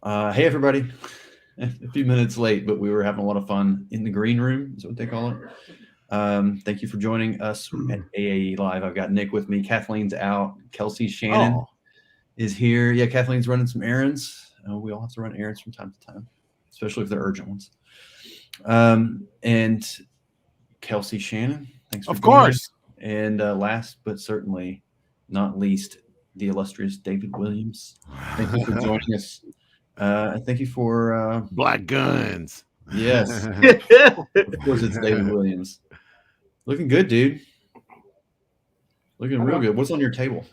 Hey, everybody. A few minutes late, but we were having a lot of fun in the green room, is what they call it. Thank you for joining us at AAE Live. I've got Nick with me. Kathleen's out. Kelsey Shannon is here. Yeah, Kathleen's running some errands. We all have to run errands from time to time, especially if they're urgent ones. And Kelsey Shannon, thanks for joining us. And last but certainly not least, the illustrious David Williams. Thank you for joining us. Thank you for Black Guns. Yes. Of course it's David Williams. Looking good, dude. Looking real good. What's on your table?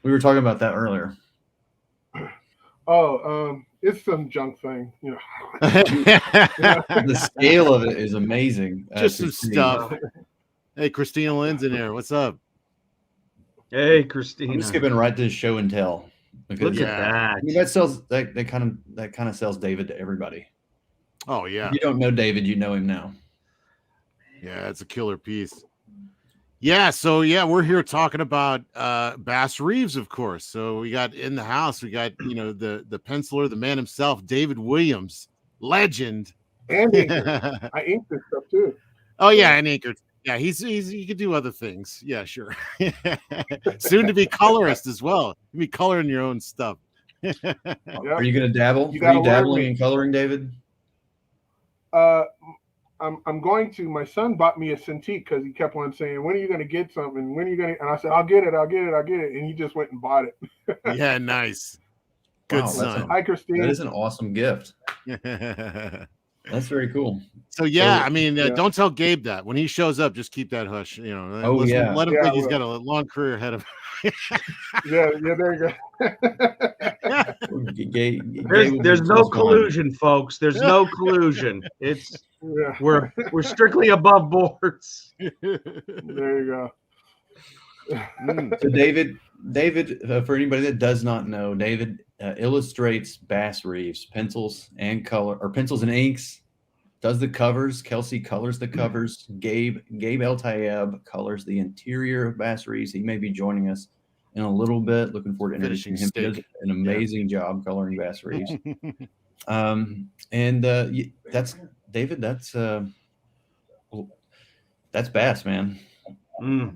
We were talking about that earlier. It's some junk thing, The scale of it is amazing. Just some stuff. Hey, Christina Lynn's in here. What's up? Hey, Christina. I'm skipping right to show and tell. Look at that. I mean, that kind of sells David to everybody. Oh yeah. If you don't know David, you know him now. Yeah, it's a killer piece. Yeah, so we're here talking about Bass Reeves, of course. So we got in the house, we got the penciler, the man himself, David Williams, legend. And I inked this stuff too. Oh yeah, and inker. Yeah, he's he could do other things. Yeah, sure. Soon to be colorist as well. You be coloring your own stuff. Yep. Are you going to dabble? Are you dabbling in coloring, David? I'm going to. My son bought me a Cintiq because he kept on saying, "When are you going to get something? When are you going to?" And I said, "I'll get it. And he just went and bought it. Yeah, nice. Good son. Hi, Christine. That is an awesome gift. That's very cool. So I mean, don't tell Gabe that. When he shows up, just keep that hush. Let him think he's got a long career ahead of him. There you go. There's no collusion, folks. There's no collusion. It's we're strictly above boards. There you go. So David, for anybody that does not know, David illustrates Bass Reeves, pencils and inks. Does the covers. Kelsey colors the covers. Gabe El Tayeb colors the interior of Bass Reeves. He may be joining us in a little bit. Looking forward to introducing him. He does an amazing job coloring Bass Reeves. That's David. That's Bass, man.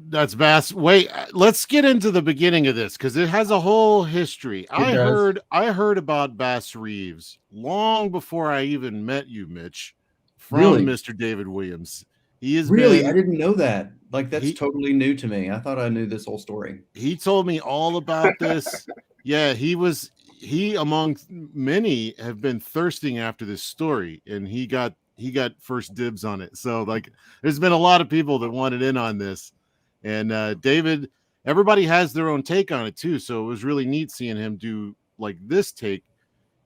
That's Bass. Wait, let's get into the beginning of this because it has a whole history. I heard about Bass Reeves long before I even met you, Mitch, from Mr. David Williams. He is I didn't know that. Like that's totally new to me. I thought I knew this whole story. He told me all about this. Yeah, he among many have been thirsting after this story, and he got first dibs on it. So like there's been a lot of people that wanted in on this. And David, everybody has their own take on it too. So it was really neat seeing him do like this take.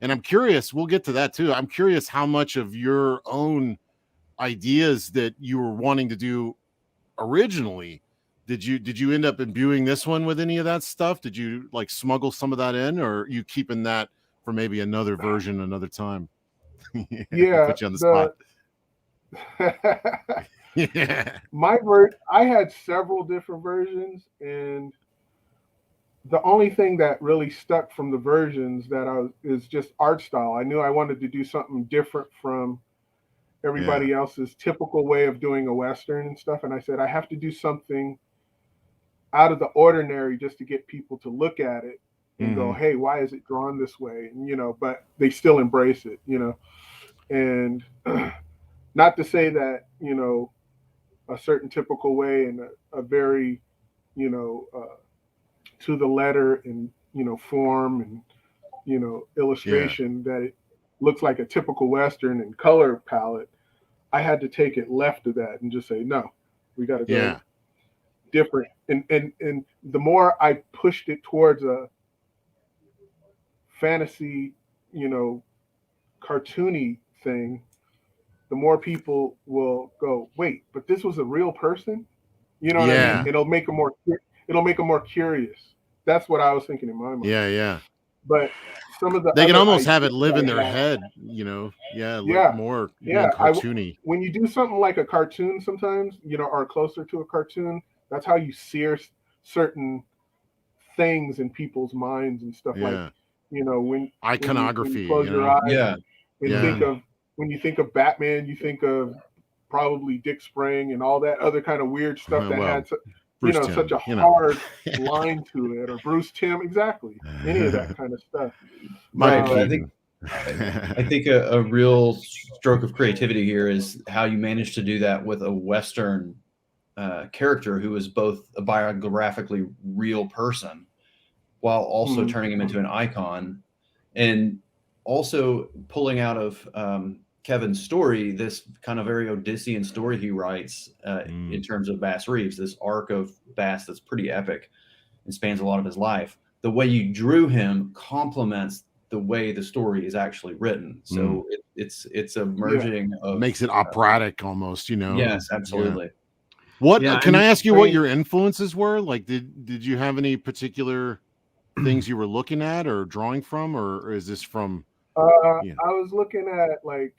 And I'm curious, we'll get to that too. I'm curious how much of your own ideas that you were wanting to do originally, did you end up imbuing this one with any of that stuff? Did you like smuggle some of that in, or are you keeping that for maybe another version another time? Yeah. Put you on the spot. Yeah. I had several different versions, and the only thing that really stuck from the versions is just art style. I knew I wanted to do something different from everybody else's typical way of doing a Western and stuff. And I said, I have to do something out of the ordinary just to get people to look at it and go, hey, why is it drawn this way? And, but they still embrace it, and not to say that, a certain typical way and a very, to the letter and, form and, illustration that it looks like a typical Western and color palette. I had to take it left of that and just say, no, we got to go different. And the more I pushed it towards a fantasy, cartoony thing, the more people will go, wait, but this was a real person? You know what I mean? It'll make them more curious. That's what I was thinking in my mind. Yeah. But some of they can almost have it live in their head, more cartoony. When you do something like a cartoon sometimes, or closer to a cartoon, that's how you sear certain things in people's minds and stuff. Like you know, when iconography, you close your eyes Yeah. and think of, when you think of Batman, you think of probably Dick Spring and all that other kind of weird stuff that had, you know, such a hard line to it, or Bruce Timm, exactly, any of that kind of stuff. I think a real stroke of creativity here is how you managed to do that with a Western character who is both a biographically real person while also turning him into an icon, and also pulling out of Kevin's story this kind of very Odyssean story he writes in terms of Bass Reeves, this arc of Bass that's pretty epic and spans a lot of his life. The way you drew him complements the way the story is actually written. So it's a merging of, makes it operatic almost, you know. Yes, absolutely. Yeah. What can I ask you what your influences were? Like, did you have any particular things you were looking at or drawing from, or is this from I was looking at like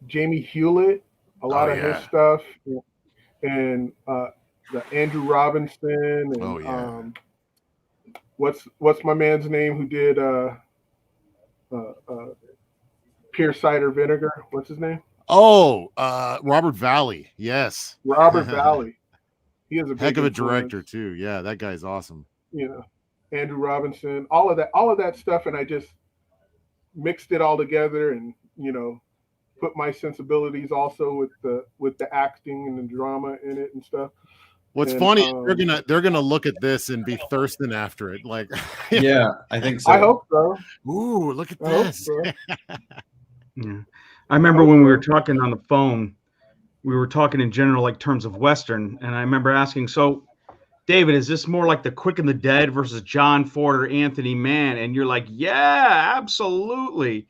Jamie Hewlett, a lot of his stuff, and the Andrew Robinson, and what's my man's name who did Pure Cider Vinegar? What's his name? Robert Valley. Yes, Robert Valley. He is a heck of a director too. Yeah, that guy's awesome. You know, Andrew Robinson, all of that stuff, and I just mixed it all together, and you know, put my sensibilities also with the acting and the drama in it and stuff. What's funny, they're gonna look at this and be thirsting after it. Like, yeah, I think so. I hope so. Ooh, look at this. Yeah. I remember when we were talking on the phone, we were talking in general, like terms of Western, and I remember asking, so David, is this more like the Quick and the Dead versus John Ford or Anthony Mann? And you're like, yeah, absolutely.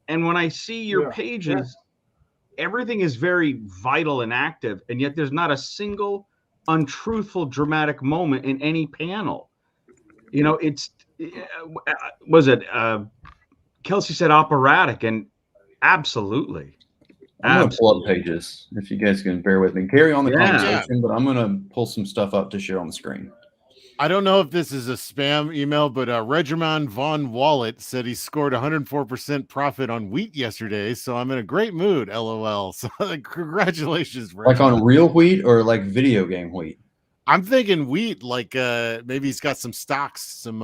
And when I see your pages, everything is very vital and active, and yet there's not a single untruthful dramatic moment in any panel. You know, Kelsey said operatic, and absolutely. I'm going to pull up pages if you guys can bear with me. Carry on the conversation, but I'm going to pull some stuff up to share on the screen. I don't know if this is a spam email, but Regiman Von Wallet said he scored 104% profit on wheat yesterday, so I'm in a great mood, LOL. So congratulations, Regiman. Like on real wheat or like video game wheat? I'm thinking wheat, like maybe he's got some stocks, some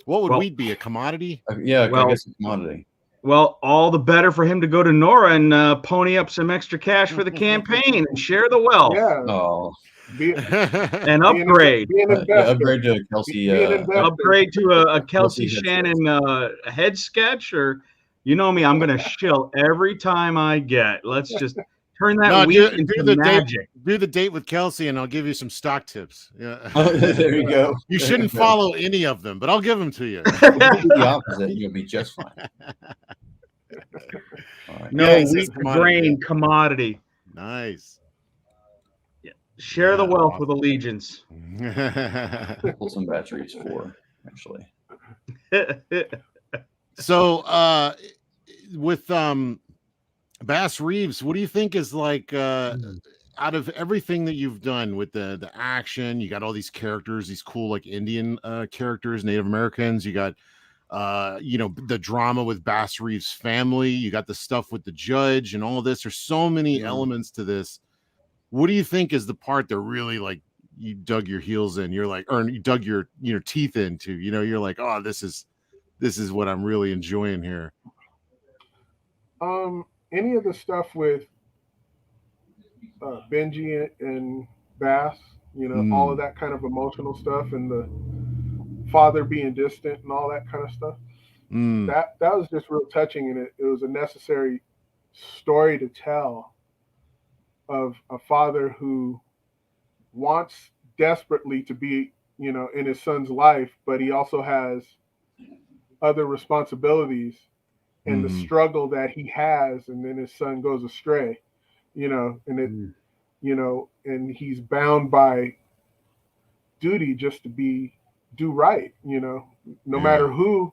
what would wheat be, a commodity? I guess a commodity. Well, all the better for him to go to Nora and pony up some extra cash for the campaign and share the wealth. Yeah. Oh. And upgrade. Upgrade to a Kelsey. Upgrade to a Kelsey Shannon head sketch, or you know me, I'm going to shill every time I get. Let's just turn that wheat into magic. Do the date with Kelsey, and I'll give you some stock tips. Yeah. There you go. You shouldn't follow any of them, but I'll give them to you. The opposite, you'll be just fine. Right. No, wheat, grain, commodity. Nice. Yeah. Share the wealth with allegiance. Pull some batteries for actually. So, with Bass Reeves, what do you think is like out of everything that you've done with the action? You got all these characters, these cool like Indian characters, Native Americans. You got the drama with Bass Reeves' family. You got the stuff with the judge and all this. There's so many elements to this. What do you think is the part that really like you dug your heels in? You're like, or you dug your teeth into. You know, you're like, oh, this is what I'm really enjoying here. Any of the stuff with Benji and Bass, all of that kind of emotional stuff, and the father being distant and all that kind of stuff. That was just real touching, and it was a necessary story to tell of a father who wants desperately to be, in his son's life, but he also has other responsibilities and the struggle that he has, and then his son goes astray, and and he's bound by duty just to do right, no matter who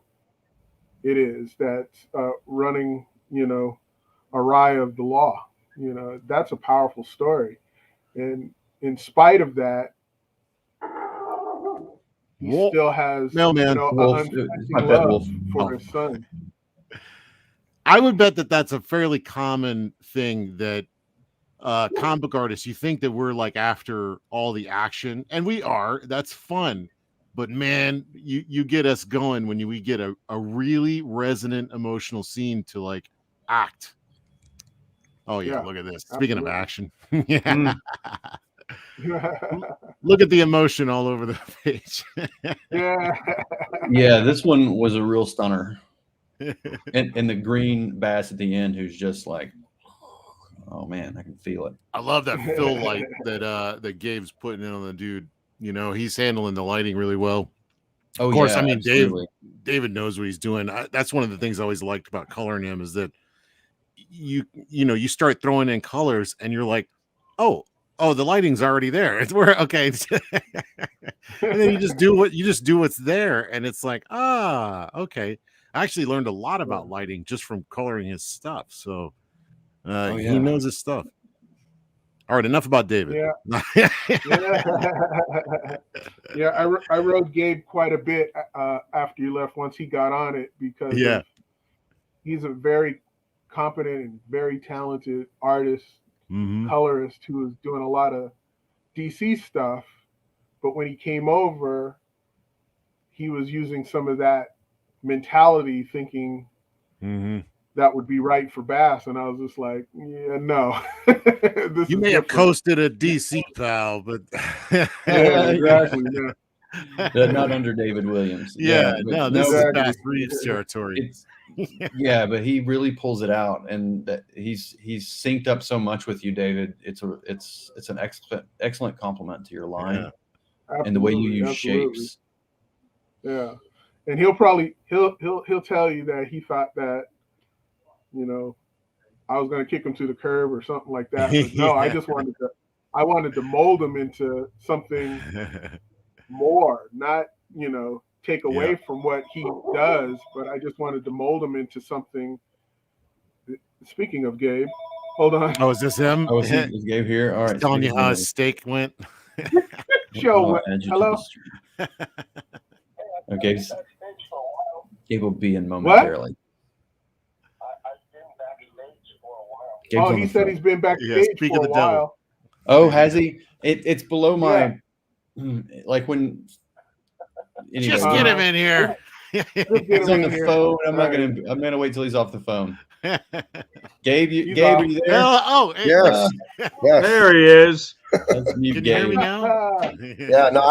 it is that's running, awry of the law. That's a powerful story. And in spite of that, he still has Mailman. Wolf, an I unflinching bet love Wolf. for his son. I would bet that that's a fairly common thing that comic book artists, you think that we're like after all the action, and we are. That's fun. But man, you get us going when we get a really resonant emotional scene to like act. Oh yeah, look at this. Speaking of action. Yeah. Look at the emotion all over the page. Yeah, this one was a real stunner. And the green bass at the end, who's just like, oh man, I can feel it. I love that fill light that Gabe's putting in on the dude. You know, he's handling the lighting really well. Oh, of course, yeah, I mean, absolutely. David knows what he's doing. That's one of the things I always liked about coloring him is that you start throwing in colors and you're like, oh, the lighting's already there. It's where okay. And then you just do what's there, and it's like, okay. I actually learned a lot about lighting just from coloring his stuff. So he knows his stuff. All right, enough about David. Yeah. I wrote Gabe quite a bit after you left once he got on it because he's a very competent and very talented artist, colorist who was doing a lot of DC stuff. But when he came over, he was using some of that mentality, thinking that would be right for Bass, and I was just like, yeah, no. You may have coasted a DC, pal, but yeah, exactly. Yeah. Not under David Williams. No, this is Bass Reeves territory. But he really pulls it out, and that he's synced up so much with you, David. It's an excellent compliment to your line and the way you use shapes. Yeah, and he'll tell you that he thought that, I was going to kick him to the curb or something like that. But no, I wanted to mold him into something more, not, take away from what he does, but I just wanted to mold him into something. Speaking of Gabe, hold on. Oh, is this him? Oh, is Gabe here? All right. Telling you how his steak went. Hello. Okay. Gabe will be in momentarily. He said he's been backstage for a while. Oh, has he? It's below my like when. Anyway, just get him in here. He's on the phone. I'm gonna wait till he's off the phone. Gabe, are you there? Yes. There he is. Can you hear me now? Yeah, no,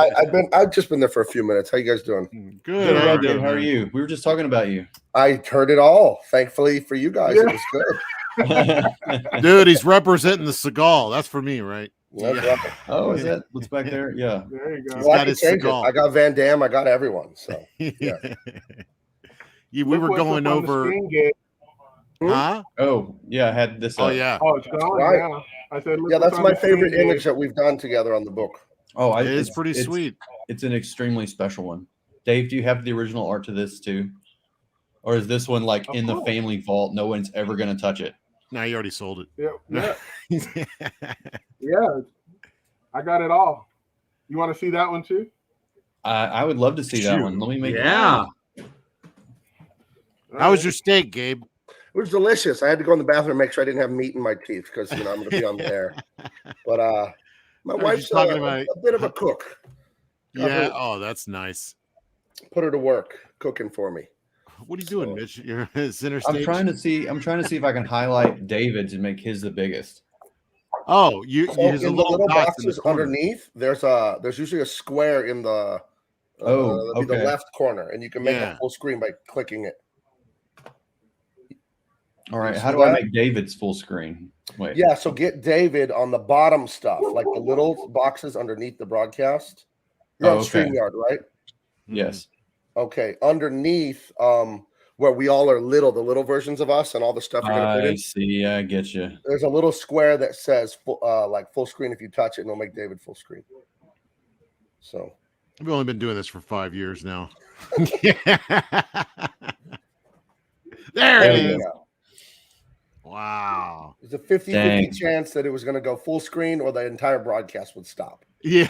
I've just been there for a few minutes. How you guys doing? Good. Gabe, how are you? We were just talking about you. I heard it all. Thankfully for you guys, it was good. Dude, he's representing the Seagal. That's for me, right? Right. Oh, is that what's back there? Yeah. There you go. Well, I can change it. I got Van Damme. I got everyone. So yeah. We were going over. Huh? Oh yeah, I had this. Oh yeah. Oh, it's gone. Right. Yeah. I said, that's my favorite image that we've done together on the book. Oh, it's pretty sweet. It's an extremely special one. Dave, do you have the original art to this too? Or is this one like in the family vault? No one's ever going to touch it. No, you already sold it. Yeah. Yeah. I got it all. You want to see that one too? I would love to see that one. Let me make it. How was your steak, Gabe? It was delicious. I had to go in the bathroom and make sure I didn't have meat in my teeth because I'm going to be on the air. But my wife's a bit of a cook. Yeah. Oh, that's nice. Put her to work cooking for me. What are you doing, Mitch? You're center stage. I'm trying to see if I can highlight David's and make his the biggest. Oh, there's a little boxes underneath. There's usually a square in the the left corner, and you can make a full screen by clicking it. All right, how do I make David's full screen? Wait. Yeah, so get David on the bottom stuff, like the little boxes underneath the broadcast. You're on StreamYard, right? Yes. Okay, underneath where we all are the little versions of us and all the stuff you're going to put in. I see, I get you. There's a little square that says full screen. If you touch it, and it'll make David full screen. So I've only been doing this for 5 years now. There it is. Wow. There's a 50-50 chance that it was going to go full screen or the entire broadcast would stop. Yeah.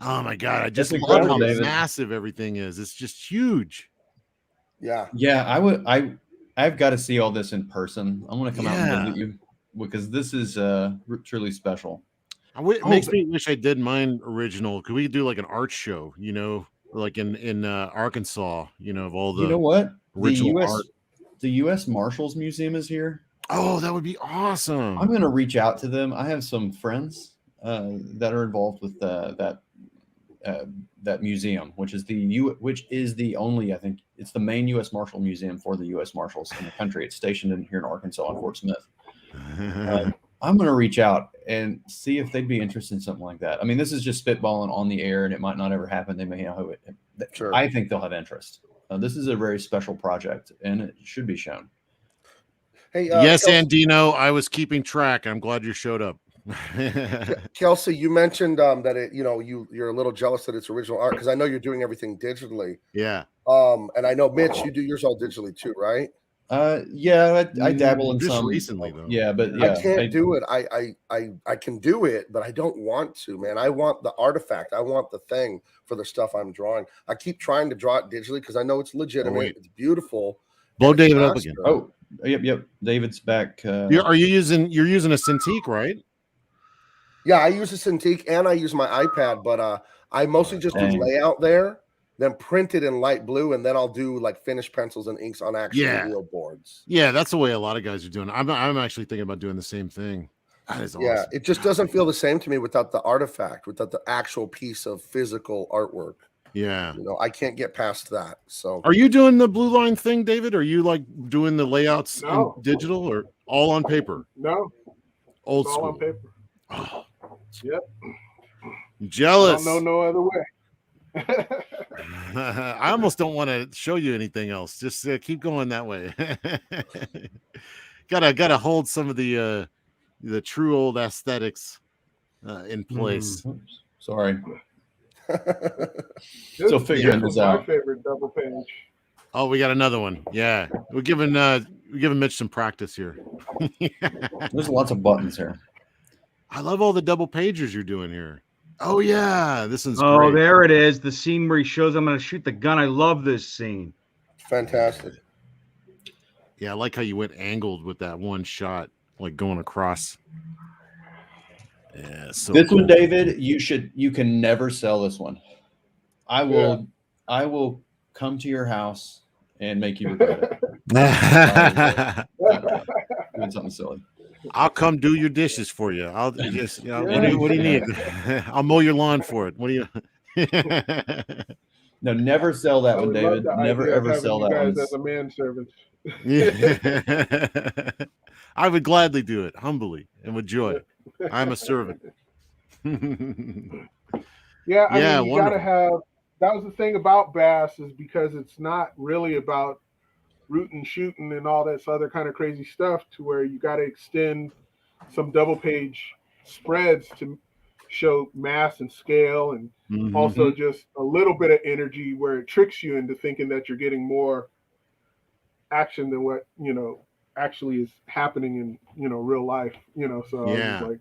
Oh my God. I just That's love how incredible, David. massive everything is. It's just huge. Yeah. Yeah, I've got to see all this in person. I want to come out and visit you because this is truly special. It makes me wish I did mine original. Could we do like an art show, like in Arkansas, of all the You know what? original art. The U.S. Marshals Museum is here. Oh, that would be awesome. I'm going to reach out to them. I have some friends that are involved with that museum, which is the only, I think it's the main U.S. Marshal Museum for the U.S. Marshals in the country. It's stationed here in Arkansas in Fort Smith. I'm going to reach out and see if they'd be interested in something like that. I mean, this is just spitballing on the air, and it might not ever happen. They may have it. Sure. I think they'll have interest. This is a very special project, and it should be shown. Hey, yes, Andino, I was keeping track. I'm glad you showed up. Kelsey, you mentioned that you're a little jealous that it's original art because I know you're doing everything digitally. Yeah. And I know Mitch, you do yours all digitally too, right? Yeah, I dabble in just some recently though. Yeah, but yeah, I can't do it. I can do it, but I don't want to, man. I want the artifact. I want the thing for the stuff I'm drawing. I keep trying to draw it digitally because I know it's legitimate. It's beautiful. Blow David up again. Oh, yep. David's back. You're using a Cintiq, right? Yeah, I use a Cintiq and I use my iPad, but I mostly just do layout there, then print it in light blue, and then I'll do like finished pencils and inks on actual real boards. Yeah, that's the way a lot of guys are doing it. I'm actually thinking about doing the same thing. That is awesome. Yeah, it just doesn't feel the same to me without the artifact, without the actual piece of physical artwork. Yeah. I can't get past that. So are you doing the blue line thing, David? Are you like doing the layouts in digital or all on paper? No. Old all school. on paper. Oh. Yep. Jealous. I don't know no other way. I almost don't want to show you anything else. Just keep going that way. gotta hold some of the true old aesthetics in place. Sorry. Still figuring this out. My favorite double page. Oh, we got another one. Yeah, we're giving Mitch some practice here. There's lots of buttons here. I love all the double pagers you're doing here. Oh yeah, this is great. Great. There it is. The scene where he shows I'm going to shoot the gun. I love this scene. Fantastic. Yeah, I like how you went angled with that one shot, like going across. Yeah, so this one, David, you can never sell this one. I will come to your house and make you regret it. Doing something silly. I'll come do your dishes for you. I'll just, what do you need? I'll mow your lawn for it. What do you? No, never sell that one, David. Never ever sell that one. As a manservant. I would gladly do it humbly and with joy. I'm a servant. I mean, you gotta have. That was the thing about Bass is because it's not really about rooting, shooting, and all this other kind of crazy stuff. To where you got to extend some double page spreads to show mass and scale, and also just a little bit of energy where it tricks you into thinking that you're getting more action than what actually is happening in real life. So I was like,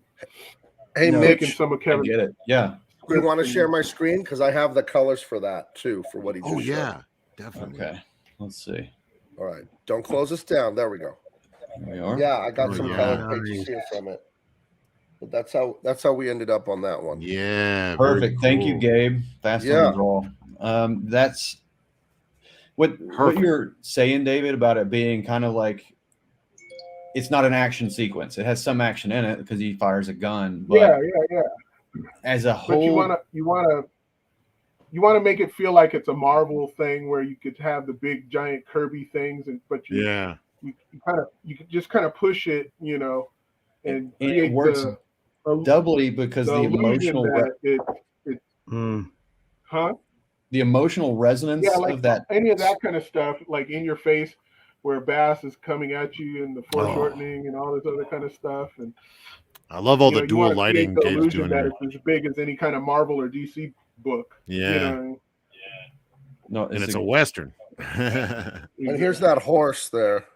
hey, Mitch, some of Kevin. I get it. Yeah. Do you want to share my screen? Because I have the colors for that too, for what he just showed. Yeah, definitely. Okay, let's see. All right, don't close us down. There we go. There we are. Yeah, I got some colored pages here from it. But that's how we ended up on that one. Yeah, perfect. Cool. Thank you, Gabe. Fast on the draw. That's what you're saying, David, about it being kind of like it's not an action sequence. It has some action in it because he fires a gun. But yeah. As a whole, but you want to make it feel like it's a Marvel thing where you could have the big giant Kirby things, but you could just kind of push it, and create it works doubly because the emotional the emotional resonance of that, any of that kind of stuff, like in your face, where Bass is coming at you and the foreshortening and all this other kind of stuff, and I love all the dual lighting Dave's doing that here. It's as big as any kind of Marvel or DC book. Yeah. No, and it's a Western. And here's that horse there.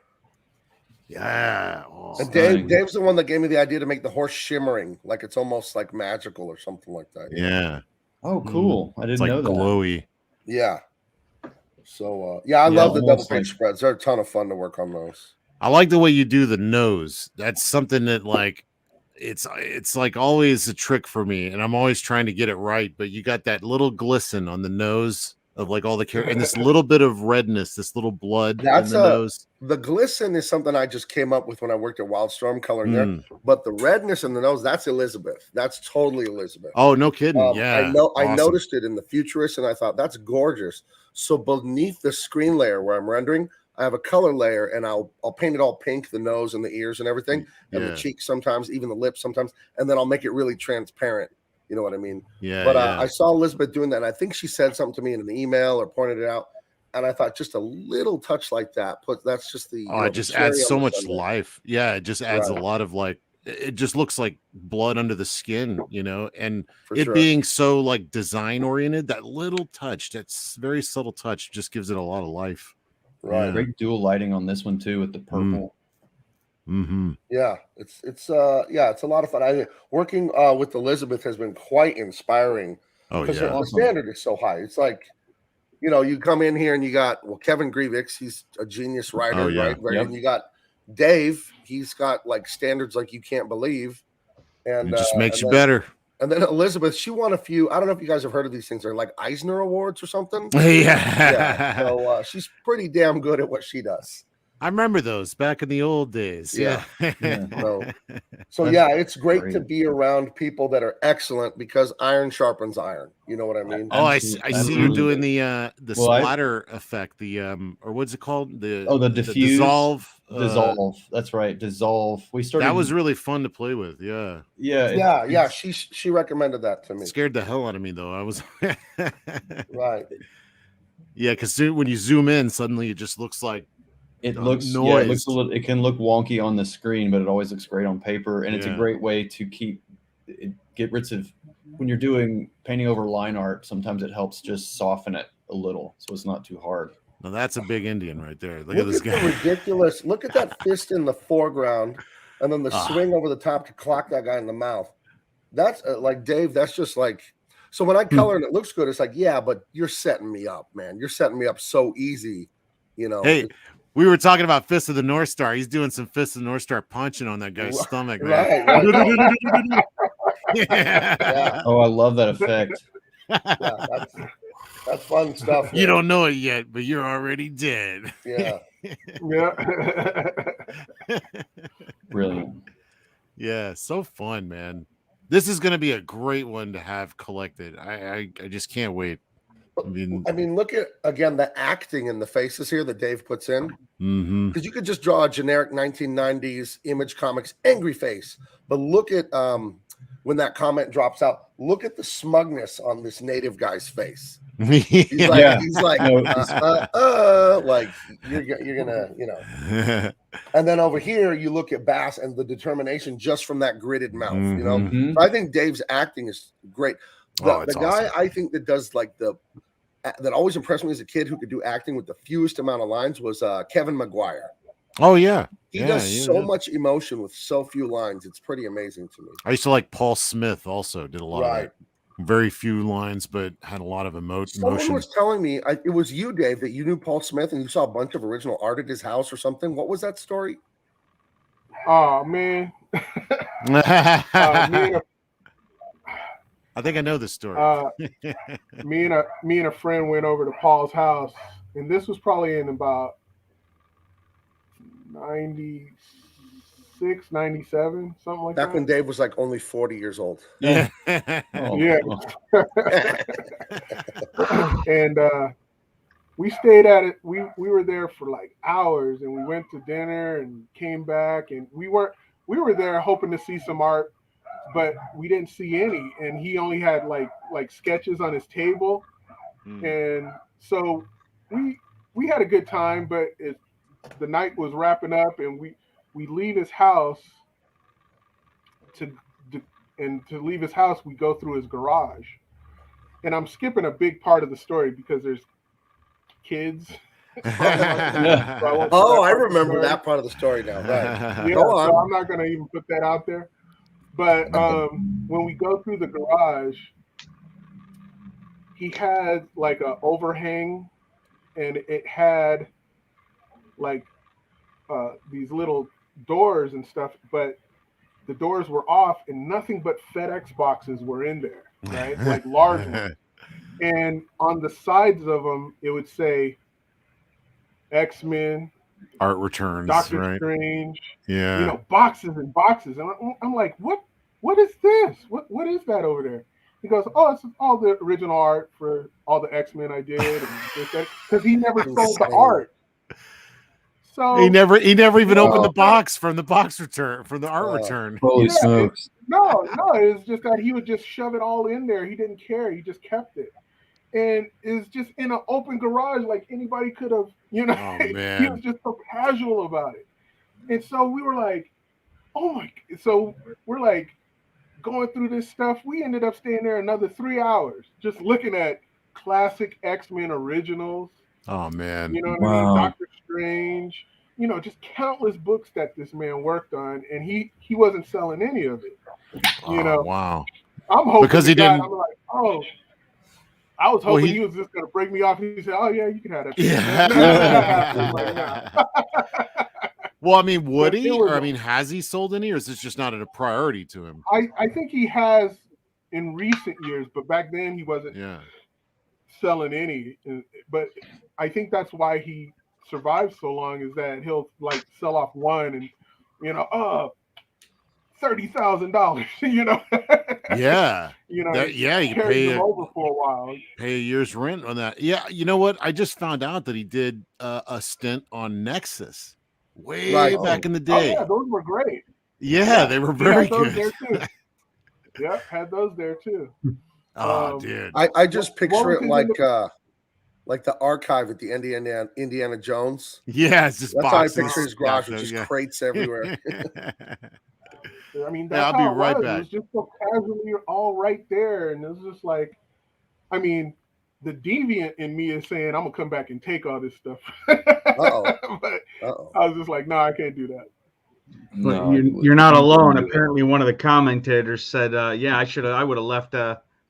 Yeah. And Dave's the one that gave me the idea to make the horse shimmering, like it's almost like magical or something like that. Yeah. Oh, cool! I It's didn't like know that. glowy. Yeah. So I love the double page spreads. They're a ton of fun to work on those. I like the way you do the nose. That's something that like it's like always a trick for me, and I'm always trying to get it right. But you got that little glisten on the nose of like all the characters, and this little bit of redness, this little blood in the nose. The glisten is something I just came up with when I worked at Wildstorm coloring there. But the redness in the nose, that's Elizabeth. That's totally Elizabeth. Oh, no kidding. Yeah. I noticed it in the Futurist, and I thought that's gorgeous. So beneath the screen layer where I'm rendering, I have a color layer, and I'll paint it all pink, the nose and the ears and everything, and the cheeks sometimes, even the lips sometimes, and then I'll make it really transparent. You know what I mean? Yeah. But I saw Elizabeth doing that, and I think she said something to me in an email or pointed it out, and I thought just a little touch like that, that's just the. It just adds so much life. Yeah, it just adds a lot of like. It just looks like blood under the skin, and being so like design oriented, that little touch, that's very subtle touch, just gives it a lot of life. Right. Great dual lighting on this one too with the purple. Yeah, it's a lot of fun. Working with Elizabeth has been quite inspiring because the standard is so high. It's like, you come in here and you got Kevin Grievix, he's a genius writer, right? And you got Dave, he's got like standards like you can't believe, and it just makes you better. And then Elizabeth, she won a few. I don't know if you guys have heard of these things. They're like Eisner Awards or something. Yeah. So she's pretty damn good at what she does. I remember those back in the old days. Yeah. So it's great to be around people that are excellent because iron sharpens iron. You know what I mean? Oh, I see you doing the splatter effect. The or what's it called? The diffuse dissolve. Dissolve. That's right. Dissolve. We started. That was really fun to play with. Yeah. Yeah. She recommended that to me. Scared the hell out of me though. I was right. Yeah, because when you zoom in, suddenly it just looks like. It looks noise. It looks a little. It can look wonky on the screen, but it always looks great on paper. And it's a great way to get rid of when you're doing painting over line art. Sometimes it helps just soften it a little, so it's not too hard. Now that's a big Indian right there. Look at this guy. Ridiculous. Look at that fist in the foreground, and then the swing over the top to clock that guy in the mouth. That's like Dave. That's just like. So when I color and it looks good, it's like, but you're setting me up, man. You're setting me up so easy. Hey. We were talking about Fist of the North Star. He's doing some Fist of the North Star punching on that guy's stomach, man. Right. Yeah. Oh, I love that effect. That's fun stuff. Man. You don't know it yet, but you're already dead. Yeah. Brilliant. Yeah, so fun, man. This is going to be a great one to have collected. I just can't wait. I mean, look at again the acting in the faces here that Dave puts in. Because you could just draw a generic 1990s Image Comics angry face, but look at when that comment drops out. Look at the smugness on this native guy's face. He's like, like you're gonna, And then over here, you look at Bass and the determination just from that gritted mouth. So I think Dave's acting is great. The guy awesome. I think that does like that always impressed me as a kid who could do acting with the fewest amount of lines was Kevin Mcguire. Oh yeah, he does so much emotion with so few lines. It's pretty amazing to me. I used to like Paul Smith. Also did a lot of it. Very few lines, but had a lot of emotion. Someone was telling me it was you, Dave, that you knew Paul Smith and you saw a bunch of original art at his house or something. What was that story? Oh man. I think I know this story. Me and a friend went over to Paul's house, and this was probably in about 96, 97, something like that. Back when Dave was like only 40 years old. Yeah. Yeah. And we stayed at it. We were there for like hours, and we went to dinner and came back, and we were there hoping to see some art, but we didn't see any, and he only had like sketches on his table. And so we had a good time, but the night was wrapping up, and we leave his house to leave his house, we go through his garage. And I'm skipping a big part of the story because there's kids. I remember that part of the story now. Right. Yeah, so I'm not going to even put that out there. But when we go through the garage, he had like a overhang, and it had like these little doors and stuff, but the doors were off, and nothing but FedEx boxes were in there, right? Like large ones. And on the sides of them, it would say X-Men, Art returns, Doctor right? Strange, Yeah. you know, boxes and boxes. And I'm like, what is this? What is that over there? He goes, oh, it's all the original art for all the X-Men I did, and because he never sold the art. So he never even opened the box from the art return. Holy smokes! No, it was just that he would just shove it all in there. He didn't care. He just kept it, and it's just in an open garage, like anybody could have. You know, Oh, man. he was just so casual about it, and so we were like, oh my! So we're like going through this stuff. We ended up staying there another 3 hours, just looking at classic X-Men originals. Oh man! You know what I mean? Doctor Strange, you know, just countless books that this man worked on, and he wasn't selling any of it. You know, wow. I'm hoping because he didn't. I'm like, oh, I was hoping he was just gonna break me off. He said, "Oh yeah, you can have that." Yeah. Well, I mean, would he? Or I mean, has he sold any, or is this just not a priority to him? I think he has in recent years, but back then he wasn't. Yeah. Selling any, but I think that's why he survived so long, is that he'll like sell off one and $30,000, you know. Yeah. You know, you can pay over for a while. Pay a year's rent on that. Yeah, you know what? I just found out that he did a stint on Nexus way back in the day. Oh, yeah, those were great. Yeah, they were very good. There too. Yeah, had those there too. Oh, dude! I just picture it like the archive at the Indiana Jones. Yeah, it's just that's boxes. How I picture his garage with just crates everywhere. I mean, that's I'll be how right it was. back. It was just so casually all right there, and it was just like, I mean, the deviant in me is saying I'm gonna come back and take all this stuff. But I was just like, no, I can't do that. But you're not alone. Apparently, one of the commentators said, "Yeah, I would have left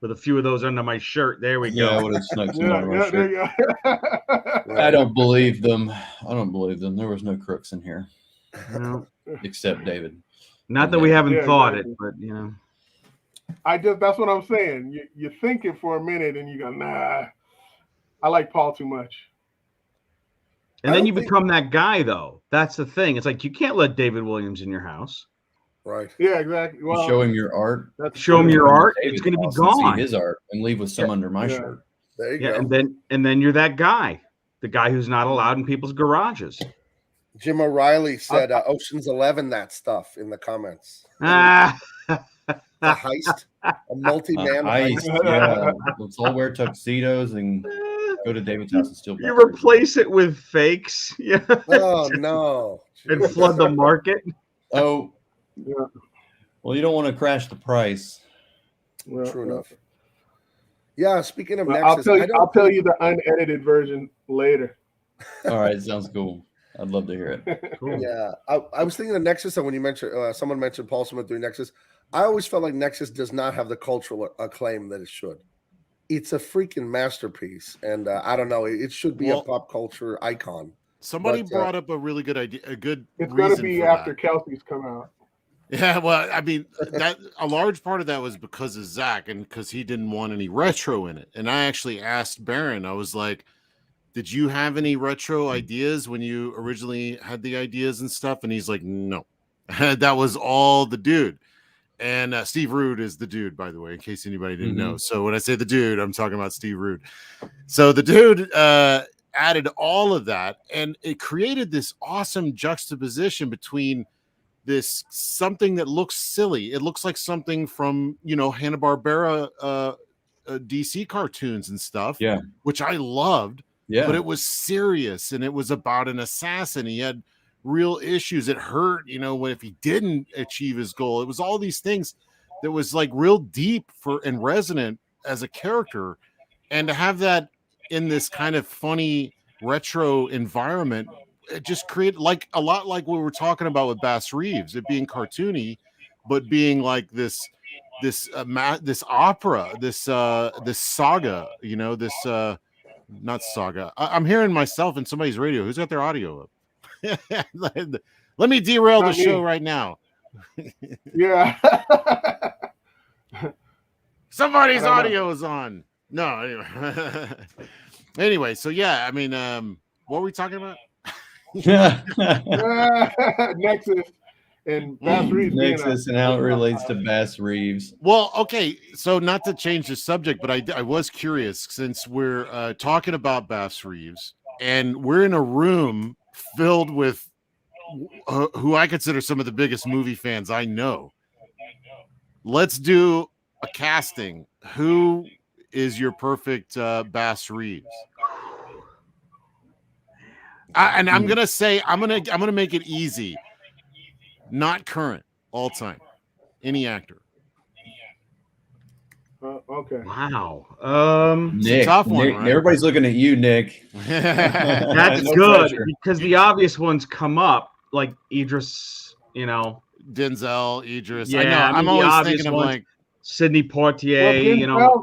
with a few of those under my shirt." There we go. Yeah, I would have snuck some under my shirt. There you go. I don't believe them. There was no crooks in here, except David. Not that we haven't thought it, but you know. That's what I'm saying. You think it for a minute, and you go, nah. I like Paul too much. And then you become that guy, though. That's the thing. It's like you can't let David Williams in your house. Right. Yeah, exactly. Well, show him your art. Show him your art. It's going to be gone. See his art and leave with some under my shirt. There you go. And then you're that guy, the guy who's not allowed in people's garages. Jim O'Reilly said Ocean's 11 that stuff in the comments. Ah. A heist, a multi-man heist. Yeah, let's all wear tuxedos and go to David's house and steal. You replace it with fakes. Yeah. Oh no. And flood the market. Oh. Yeah. Well, you don't want to crash the price. True enough. Yeah. Speaking of Nexus, I'll tell you the unedited version later. All right, sounds cool. I'd love to hear it. Cool. Yeah, I was thinking of Nexus, and when you mentioned someone mentioned Paul Smith doing Nexus, I always felt like Nexus does not have the cultural acclaim that it should. It's a freaking masterpiece, and I don't know, it should be a pop culture icon. Somebody brought up a really good idea, a good. It's going to be after Kelsey's come out. Yeah, well, I mean, that a large part of that was because of Zach, and because he didn't want any retro in it. And I actually asked Baron, I was like, did you have any retro ideas when you originally had the ideas and stuff? And he's like, no, that was all the dude. And Steve Rude is the dude, by the way, in case anybody didn't know. So when I say the dude, I'm talking about Steve Rude. So the dude added all of that, and it created this awesome juxtaposition between this something that looks silly. It looks like something from, Hanna-Barbera DC cartoons and stuff, which I loved. Yeah, but it was serious, and it was about an assassin. He had real issues. It hurt, when if he didn't achieve his goal. It was all these things that was like real deep and resonant as a character, and to have that in this kind of funny retro environment, it just created a lot like what we were talking about with Bass Reeves, it being cartoony, but being like this this opera, this saga, this not saga. I'm hearing myself in somebody's radio. Who's got their audio up? Let me derail the show right now. Yeah. Somebody's audio is on. No, anyway. Anyway, so yeah, I mean, what were we talking about? Nexus and Bass Reeves. Nexus and how it relates to Bass Reeves. Well, okay, so not to change the subject, but I was curious since we're talking about Bass Reeves and we're in a room filled with who I consider some of the biggest movie fans I know. Let's do a casting. Who is your perfect Bass Reeves? And I'm gonna say I'm gonna make it easy. Not current, all time, any actor. Okay. Wow. Nick, tough one, Nick, right? Everybody's looking at you, Nick. That's No good pressure. because the obvious ones come up, like Idris, Denzel, Idris. Yeah, I know. I mean, I'm the always obvious thinking of ones. like Sidney Poitier. Well,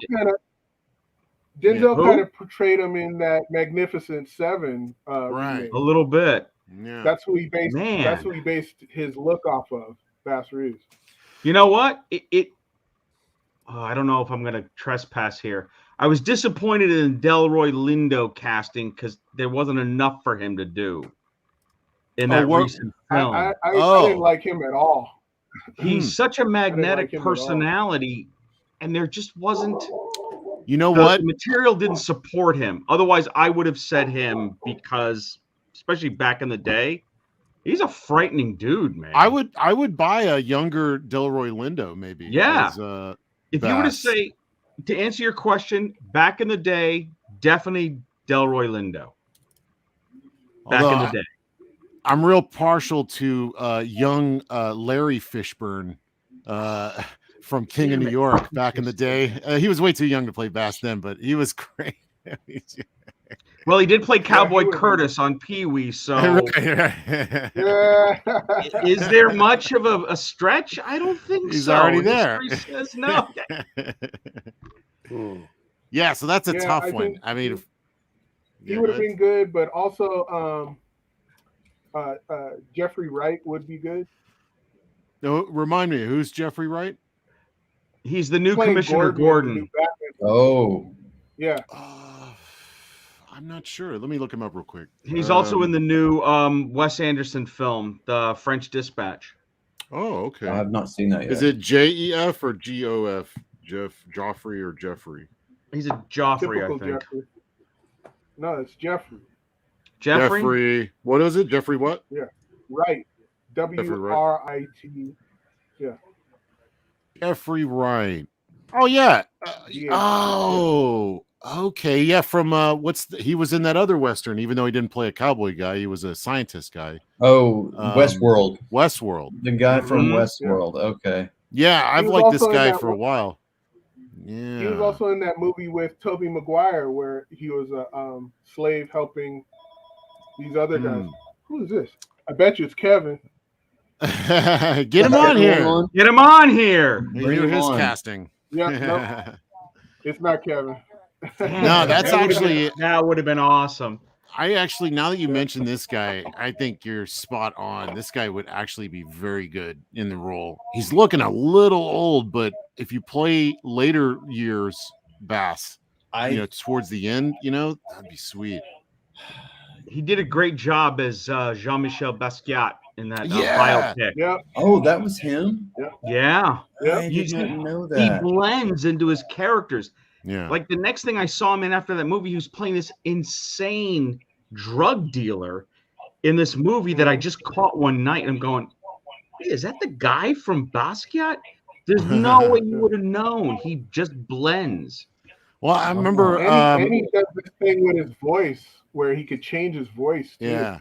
Denzel Who? kind of portrayed him in that Magnificent Seven. Right. remake. a little bit. yeah. That's who he based. Man. That's who he based his look off of. Bass Reeves. You know what? I don't know if I'm going to trespass here. I was disappointed in Delroy Lindo casting because there wasn't enough for him to do in that recent film. I didn't like him at all. He's such a magnetic him at all. personality, and there just wasn't. You know The what? material didn't support him. Otherwise, I would have said him because, especially back in the day, he's a frightening dude, man. I would buy a younger Delroy Lindo, maybe. Yeah. As, if you were to Bass. say, to answer your question, back in the day, definitely Delroy Lindo. Back in the day. I'm real partial to young Larry Fishburne from King of New York back in the day. He was way too young to play Bass then, but he was great. Well, he did play Cowboy he was- Curtis on Pee-wee, so Yeah. is there much of a stretch? I don't think He's so. already there. History says no. Yeah, so that's a Yeah, tough I one. think I mean, He would have been good, but also Jeffrey Wright would be good. No, remind me, who's Jeffrey Wright? He's the new Playing Commissioner in the Gordon. new Batman. Oh, Yeah. I'm not sure. Let me look him up real quick. He's also in the new Wes Anderson film, The French Dispatch. Oh, okay. I've not seen that yet. Is it JEF or GOF? Joffrey or Jeffrey? He's a Joffrey, Typical I think. Jeffrey. No, it's Jeffrey. Jeffrey? What is it? Jeffrey what? Right. Jeffrey Wright. W-R-I-T. Yeah. Jeffrey Wright. Oh yeah. Yeah. Oh, okay. Yeah, from he was in that other Western, even though he didn't play a cowboy guy, he was a scientist guy. Oh, Westworld. Westworld. The guy from Mhm. Westworld. Okay. Yeah, I've was liked this also in guy that for a while. He was Yeah. also in that movie with Tobey Mcguire where he was a slave helping these other guys. Who is this? I bet you it's Kevin. Get him on here. Get him on here. Bring Hear him his on. casting. Yeah, no, it's not Kevin. No, that's That would've actually- been- that would have been awesome. I actually, now that you mentioned this guy, I think you're spot on. This guy would actually be very good in the role. He's looking a little old, but if you play later years Bass, towards the end, that'd be sweet. He did a great job as Jean-Michel Basquiat in that Yeah. biopic. Yeah, Oh, that was him. Yeah. yeah. I didn't know He that. blends into his characters. Yeah. Like the next thing I saw him in after that movie, he was playing this insane drug dealer in this movie that I just caught one night. And I'm going, hey, is that the guy from Basquiat? There's no way you would have known. He just blends. Well, I remember. And he does this thing with his voice where he could change his voice. Too. Yeah.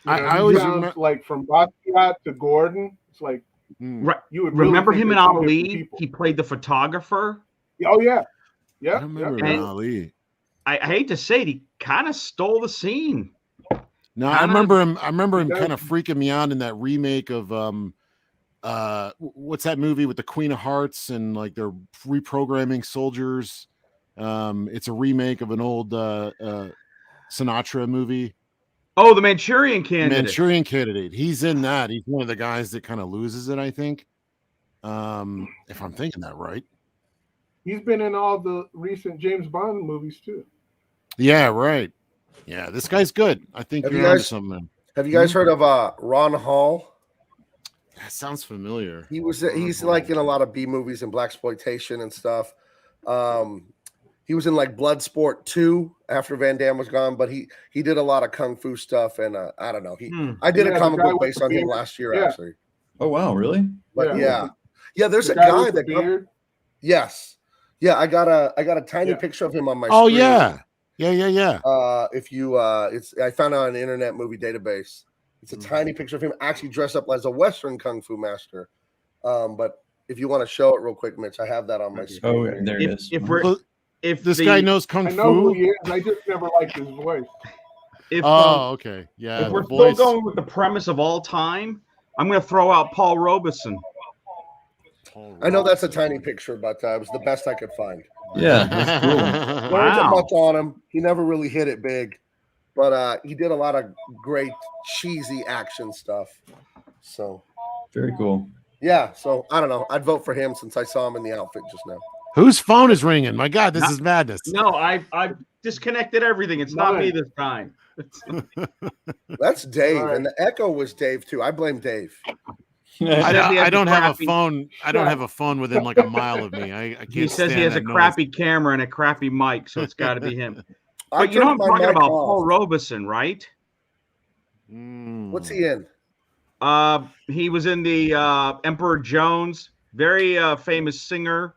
You know, I he always sounds remember. like from Basquiat to Gordon. It's like Right. you would really Remember think him in they're two different Ali? people. He played the photographer. Oh yeah, I yeah. remember yeah. in Ali. I hate to say it, he kind of stole the scene. No, I Kinda- remember him. I remember him does. kind of freaking me out in that remake of what's that movie with the Queen of Hearts and like they're reprogramming soldiers? It's a remake of an old Sinatra movie. Oh, the Manchurian Candidate. Manchurian Candidate. He's in that. He's one of the guys that kind of loses it, I think. If I'm thinking that right. He's been in all the recent James Bond movies too. Yeah, right. Yeah, this guy's good. I think you're onto something. Have you guys heard of Ron Hall? That sounds familiar. He's like in a lot of B movies and blaxploitation and stuff. He was in like Bloodsport 2 after Van Damme was gone, but he did a lot of kung fu stuff, and I don't know. I did a comic book based on him last year, actually. Oh wow, really? But yeah. There's a guy that beard. Yes, yeah. I got a tiny picture of him on my. Oh screen. yeah. If you I found it on an internet movie database. It's a tiny picture of him actually dressed up as a Western kung fu master. But if you want to show it real quick, Mitch, I have that on my screen. Oh, there it is. If this guy knows kung fu, I know who he is. I just never liked his voice. Okay, yeah. If we're still going with the premise of all time, I'm going to throw out Paul Robeson. I know that's a tiny picture, but it was the best I could find. Yeah, that's cool. There wasn't much on him. He never really hit it big, but he did a lot of great cheesy action stuff. So very cool. Yeah, so I don't know. I'd vote for him since I saw him in the outfit just now. Whose phone is ringing? My God, this is madness. No, I've disconnected everything. It's not me this time. That's Dave, and the echo was Dave too. I blame Dave. I don't have a phone. I don't have a phone within like a mile of me. I can't. He says he has a crappy camera and a crappy mic, so it's got to be him. But you know I'm talking about Paul Robeson, right? What's he in? He was in the Emperor Jones, very famous singer,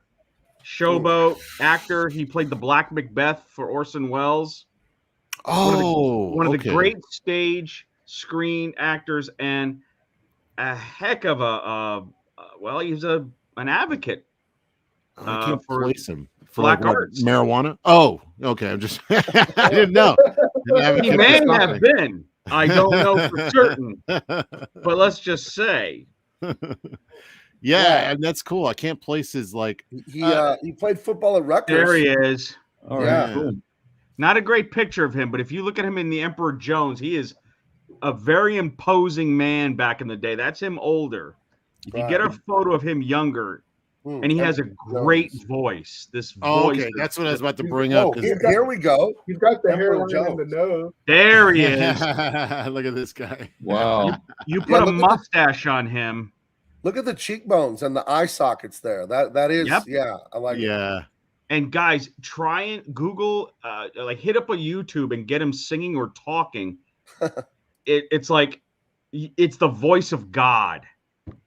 showboat actor. He played the Black Macbeth for Orson Welles. One of the great stage screen actors, and a heck of a he's an advocate. I can't place him for black like arts. Marijuana. Oh, okay. I'm just I didn't know. He may have been. I don't know for certain, but let's just say. Yeah, and that's cool. I can't place his like. He played football at Rutgers. There he is. All right, cool. Not a great picture of him, but if you look at him in the Emperor Jones, he is a very imposing man back in the day. That's him older. If you get a photo of him younger, and he has a great voice. This voice. Okay, that's what I was about to bring up. Here we go. He's got the hairline and the nose. There he is. Look at this guy. Wow. You put a mustache on him. Look at the cheekbones and the eye sockets there. That is, I like it. Yeah. And guys, try and Google, hit up a YouTube and get him singing or talking. It's like, it's the voice of God.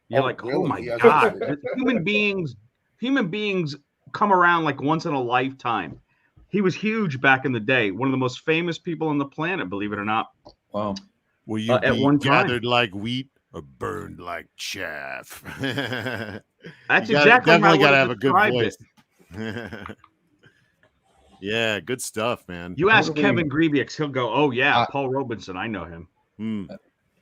You're really? Oh my God. Human beings come around like once in a lifetime. He was huge back in the day. One of the most famous people on the planet, believe it or not. Wow. Will you at one time gathered like wheat or burned like chaff? That's exactly definitely got to have a good voice. Yeah, good stuff, man. You ask Kevin Greavix, he'll go, "Oh yeah, Paul Robeson, I know him."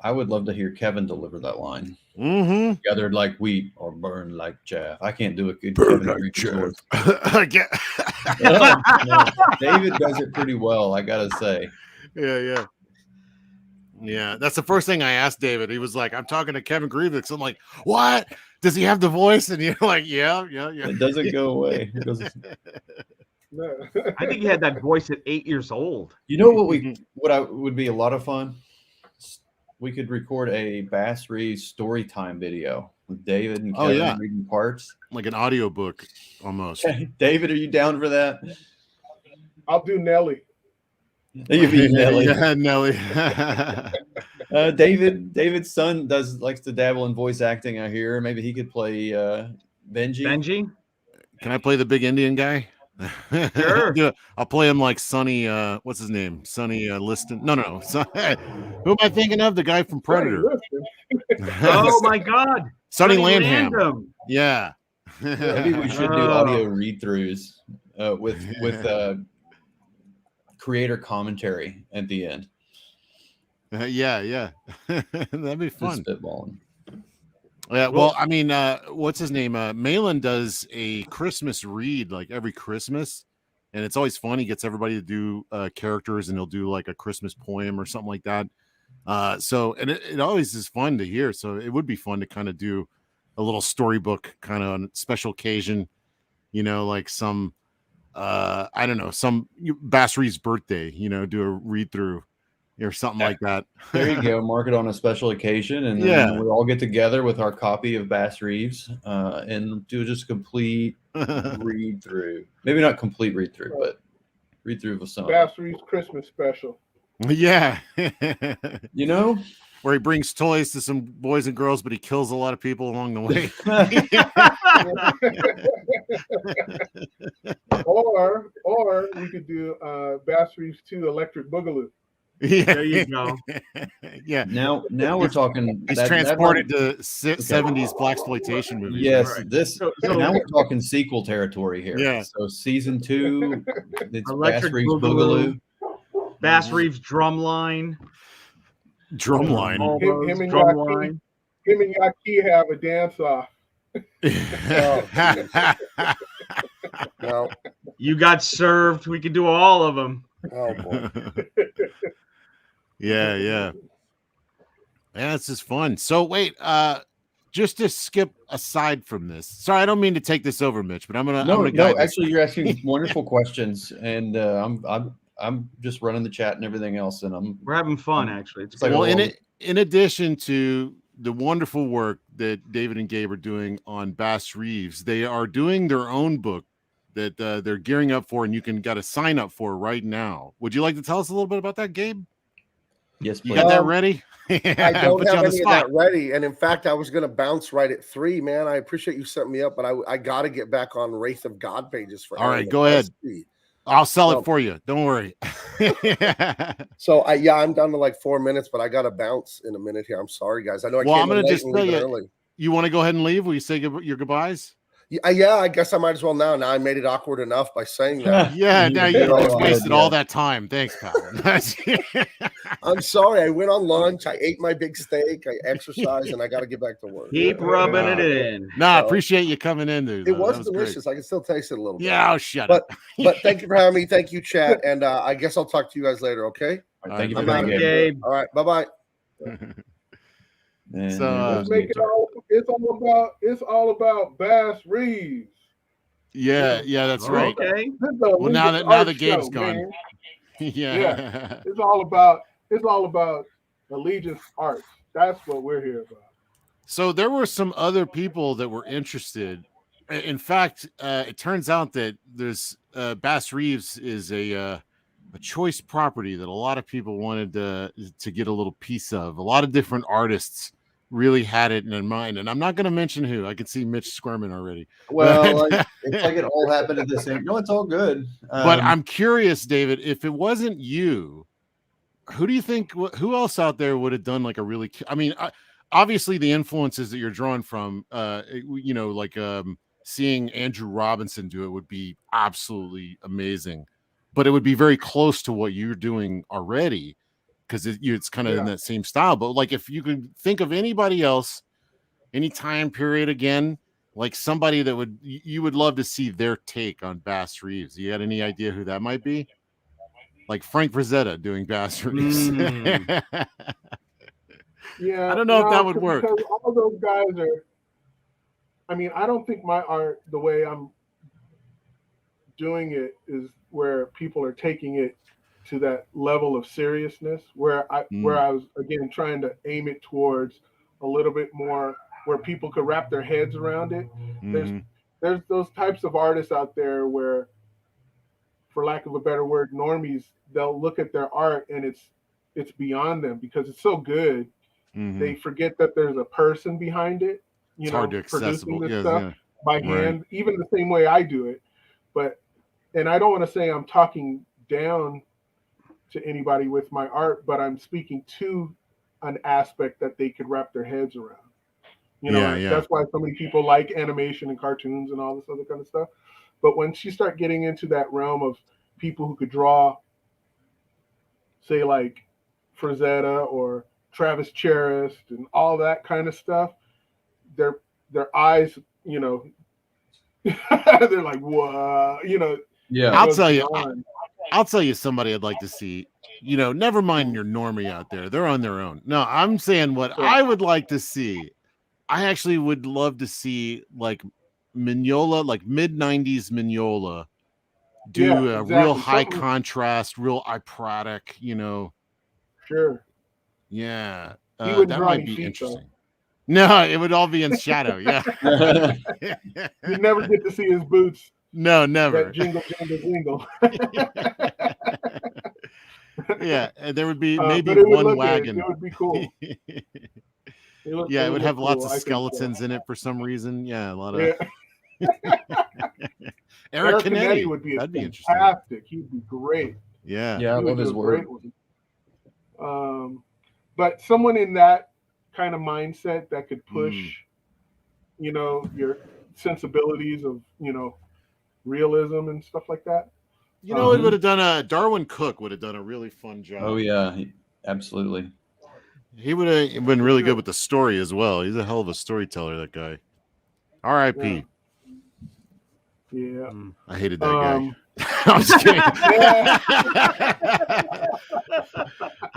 I would love to hear Kevin deliver that line. Gathered like wheat or burned like chaff. I can't do a good Kevin Greavix. David does it pretty well, I gotta say. Yeah. That's the first thing I asked David. He was like, "I'm talking to Kevin Greavix." I'm like, "What? Does he have the voice?" And you're like, "Yeah." It doesn't go away. I think he had that voice at 8 years old. You know what would be a lot of fun? We could record a Bass Reeves story time video with David and Kevin reading parts. Like an audiobook almost. David, are you down for that? I'll do Nelly. You'd be Nelly. Yeah, Nelly. David's son likes to dabble in voice acting, I hear. Maybe he could play Benji. Can I play the big Indian guy? Sure. I'll play him like Sonny. What's his name? Sonny Liston. No. Who am I thinking of? The guy from Predator. Oh my God, Sonny Landham. Yeah. Maybe we should do audio read-throughs with creator commentary at the end. Yeah. That'd be fun. Just spitballing. Yeah, well, I mean, what's his name? Malin does a Christmas read like every Christmas, and it's always fun. He gets everybody to do characters, and he'll do like a Christmas poem or something like that. So, and it always is fun to hear. So it would be fun to kind of do a little storybook kind of on a special occasion, like some, I don't know, some Bass Reeves' birthday, do a read through or something like that. There you go. Mark it on a special occasion, and then we all get together with our copy of Bass Reeves and do just a complete read through. Maybe not complete read through, but read through of a song. Bass Reeves Christmas special. Yeah. Where he brings toys to some boys and girls, but he kills a lot of people along the way. or we could do Bass Reeves 2 Electric Boogaloo. Yeah. There you go. Yeah. Now we're talking. He's transported to 70s blaxploitation movies. Yes, right? Now we're talking sequel territory here. Yeah. So season 2, it's Electric Bass Reeves Boogaloo. Bass Reeves Drumline. Drumline. Him and Yaki have a dance off. No. You got served. We could do all of them. Oh boy. Yeah, this is fun. So wait, just to skip aside from this. Sorry, I don't mean to take this over, Mitch, but I'm gonna guide this. Actually, you're asking wonderful questions, and I'm just running the chat and everything else, and we're having fun. Actually, it's like in addition to the wonderful work that David and Gabe are doing on Bass Reeves, they are doing their own book that they're gearing up for, and you got to sign up for right now. Would you like to tell us a little bit about that, Gabe? Yes, please. You got that ready? I don't have any of that ready, and in fact, I was going to bounce right at 3. Man, I appreciate you setting me up, but I got to get back on Wraith of God pages for. All right, go ahead. I'll sell it for you. Don't worry. So I'm down to like 4 minutes, but I got to bounce in a minute here. I'm sorry, guys. I know. I'm going to just tell you. Early. You want to go ahead and leave? Will you say your goodbyes? Yeah, I guess I might as well now. Now I made it awkward enough by saying that. Yeah, now you just wasted all that time. Thanks, pal. I'm sorry. I went on lunch. I ate my big steak. I exercised, and I got to get back to work. Keep rubbing it in. I appreciate you coming in, dude. It was delicious. Great. I can still taste it a little bit. Yeah, shut up. But thank you for having me. Thank you, chat. And I guess I'll talk to you guys later, okay? All right, thank you for being here, Gabe. All right, bye-bye. So it's all about Bass Reeves. Yeah, that's right. Okay. Well, now the game's gone. Yeah. It's all about Allegiance Arts. That's what we're here about. So there were some other people that were interested. In fact, it turns out that there's Bass Reeves is a choice property that a lot of people wanted to get a little piece of. A lot of different artists really had it in mind, and I'm not going to mention who. I can see Mitch squirming already. Well, it's like it all happened at the same. No, it's all good. But I'm curious, David, if it wasn't you, who do you think? Who else out there would have done like a really? I mean, obviously the influences that you're drawing from, seeing Andrew Robeson do it would be absolutely amazing. But it would be very close to what you're doing already, because it's kind of in that same style. But like, if you could think of anybody else, any time period again, like somebody that you would love to see their take on Bass Reeves. You had any idea who that might be? Like Frank Frazetta doing Bass Reeves. Yeah, I don't know if that would work. Because all those guys are. I mean, I don't think my art, the way I'm doing it, is where people are taking it to that level of seriousness, where I was again trying to aim it towards a little bit more where people could wrap their heads around it. There's those types of artists out there where, for lack of a better word, normies, they'll look at their art and it's beyond them because it's so good. They forget that there's a person behind it. It's hard to accessible. This stuff by hand, even the same way I do it. And I don't want to say I'm talking down to anybody with my art, but I'm speaking to an aspect that they could wrap their heads around. That's why so many people like animation and cartoons and all this other kind of stuff. But once you start getting into that realm of people who could draw, say like Frazetta or Travis Charest and all that kind of stuff, their eyes, they're like, whoa, Yeah. I'll tell you somebody I'd like to see. Never mind your normie out there. They're on their own. No, I'm saying what I would like to see. I actually would love to see like Mignola, like mid-90s Mignola, do a real high contrast, real eye-product, Sure. Yeah. That might be interesting. No, it would all be in shadow. Yeah. You never get to see his boots. No, never. That jingle, jingle, jingle. Yeah, and there would be maybe one wagon. It would be cool. It would have lots of skeletons in it for some reason. Yeah, a lot of. Eric Canetti would be that'd be fantastic. interesting. He'd be great. Yeah, I love his work. But someone in that kind of mindset that could push, your sensibilities of, realism and stuff like that. It would have done Darwin Cook would have done a really fun job. Oh yeah, absolutely. He would have been really good with the story as well. He's a hell of a storyteller, that guy. R.I.P. Yeah. I hated that guy. I'm just kidding.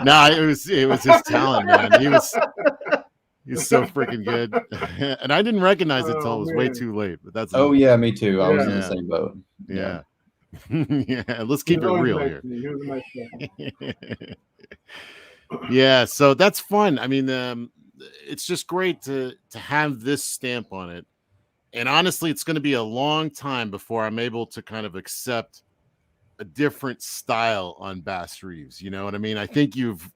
No, it was his talent, man. He was so freaking good. And I didn't recognize it till it was way too late. But that's yeah, me too. I was in the same boat. Yeah. Yeah, let's keep it real here. Yeah, so that's fun. I mean, it's just great to have this stamp on it. And honestly, it's going to be a long time before I'm able to kind of accept a different style on Bass Reeves. You know what I mean? I think you've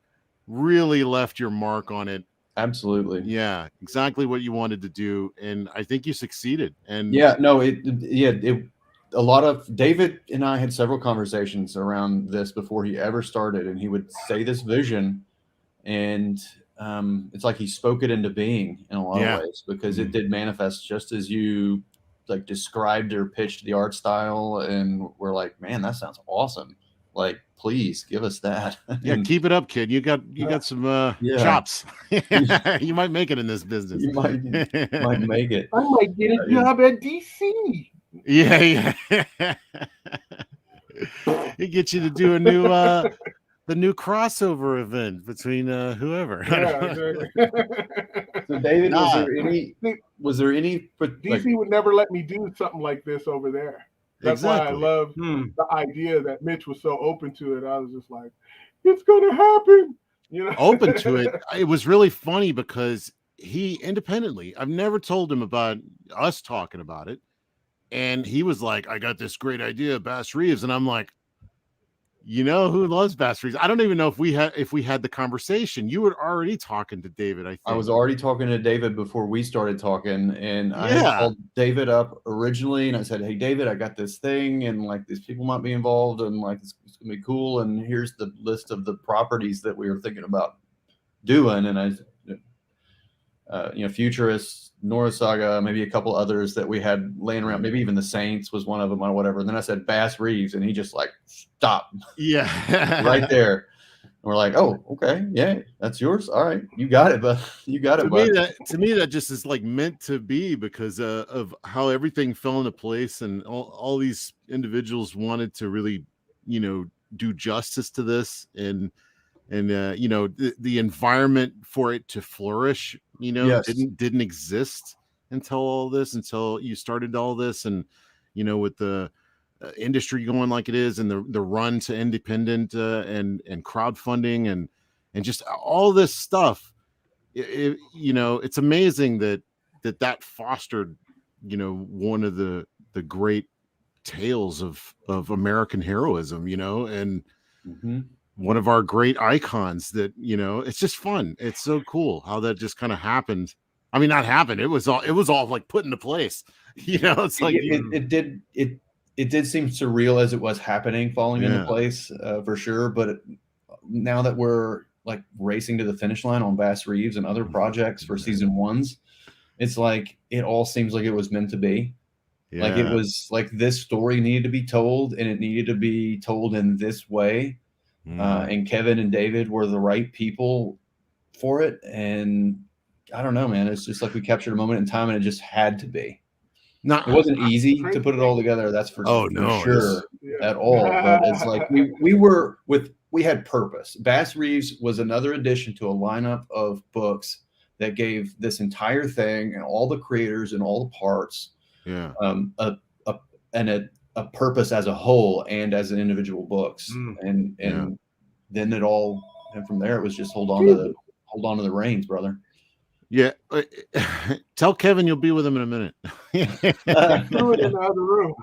really left your mark on it. Absolutely. Yeah, exactly what you wanted to do. And I think you succeeded. And a lot of David and I had several conversations around this before he ever started, and he would say this vision, and it's like he spoke it into being in a lot of ways, because it did manifest just as you like described or pitched the art style, and we're like, man, that sounds awesome. Like, please give us that. Yeah, keep it up, kid. You got some chops. You might make it in this business. You might make it. I might get a job at DC. Yeah. It gets you to do a new the new crossover event between whoever. So David, was there any DC would never let me do something like this over there. That's why I love the idea that Mitch was so open to it. I was just like, it's gonna happen. Open to it. It was really funny because he independently, I've never told him about us talking about it. And he was like, I got this great idea, Bass Reeves. And I'm like, who loves Bass Reeves? I don't even know if we had the conversation. You were already talking to David, I think. I was already talking to David before we started talking. And I had called David up originally, and I said, hey, David, I got this thing, and like these people might be involved, and like it's gonna be cool. And here's the list of the properties that we were thinking about doing. And I Futurists, North Saga, maybe a couple others that we had laying around. Maybe even the Saints was one of them or whatever. And then I said Bass Reeves, and he just like, stop. Yeah. Right there. And we're like, oh, okay. Yeah, that's yours. All right. You got it, but you got it. To me, that just is like meant to be, because of how everything fell into place, and all these individuals wanted to really, do justice to this, and the environment for it to flourish, didn't exist until you started all this. And, with the industry going like it is, and the run to independent and crowdfunding and just all this stuff, it's amazing that fostered, one of the great tales of American heroism, and one of our great icons that, it's just fun. It's so cool how that just kind of happened. I mean, not happened. It was all like put into place, it's like it did seem surreal as it was happening, falling into place for sure. But now that we're like racing to the finish line on Bass Reeves and other projects for season ones, it's like, it all seems like it was meant to be. Yeah. Like it was like this story needed to be told, and it needed to be told in this way. And Kevin and David were the right people for it. And I don't know, man. It's just like we captured a moment in time, and it just had to be. No, It wasn't easy to put it all together. That's for sure at all. But it's like we had purpose. Bass Reeves was another addition to a lineup of books that gave this entire thing and all the creators and all the parts, a purpose as a whole and as an individual books. And then it all, and from there it was just hold on to the reins, brother. Yeah. Tell Kevin you'll be with him in a minute. Do it in the other room.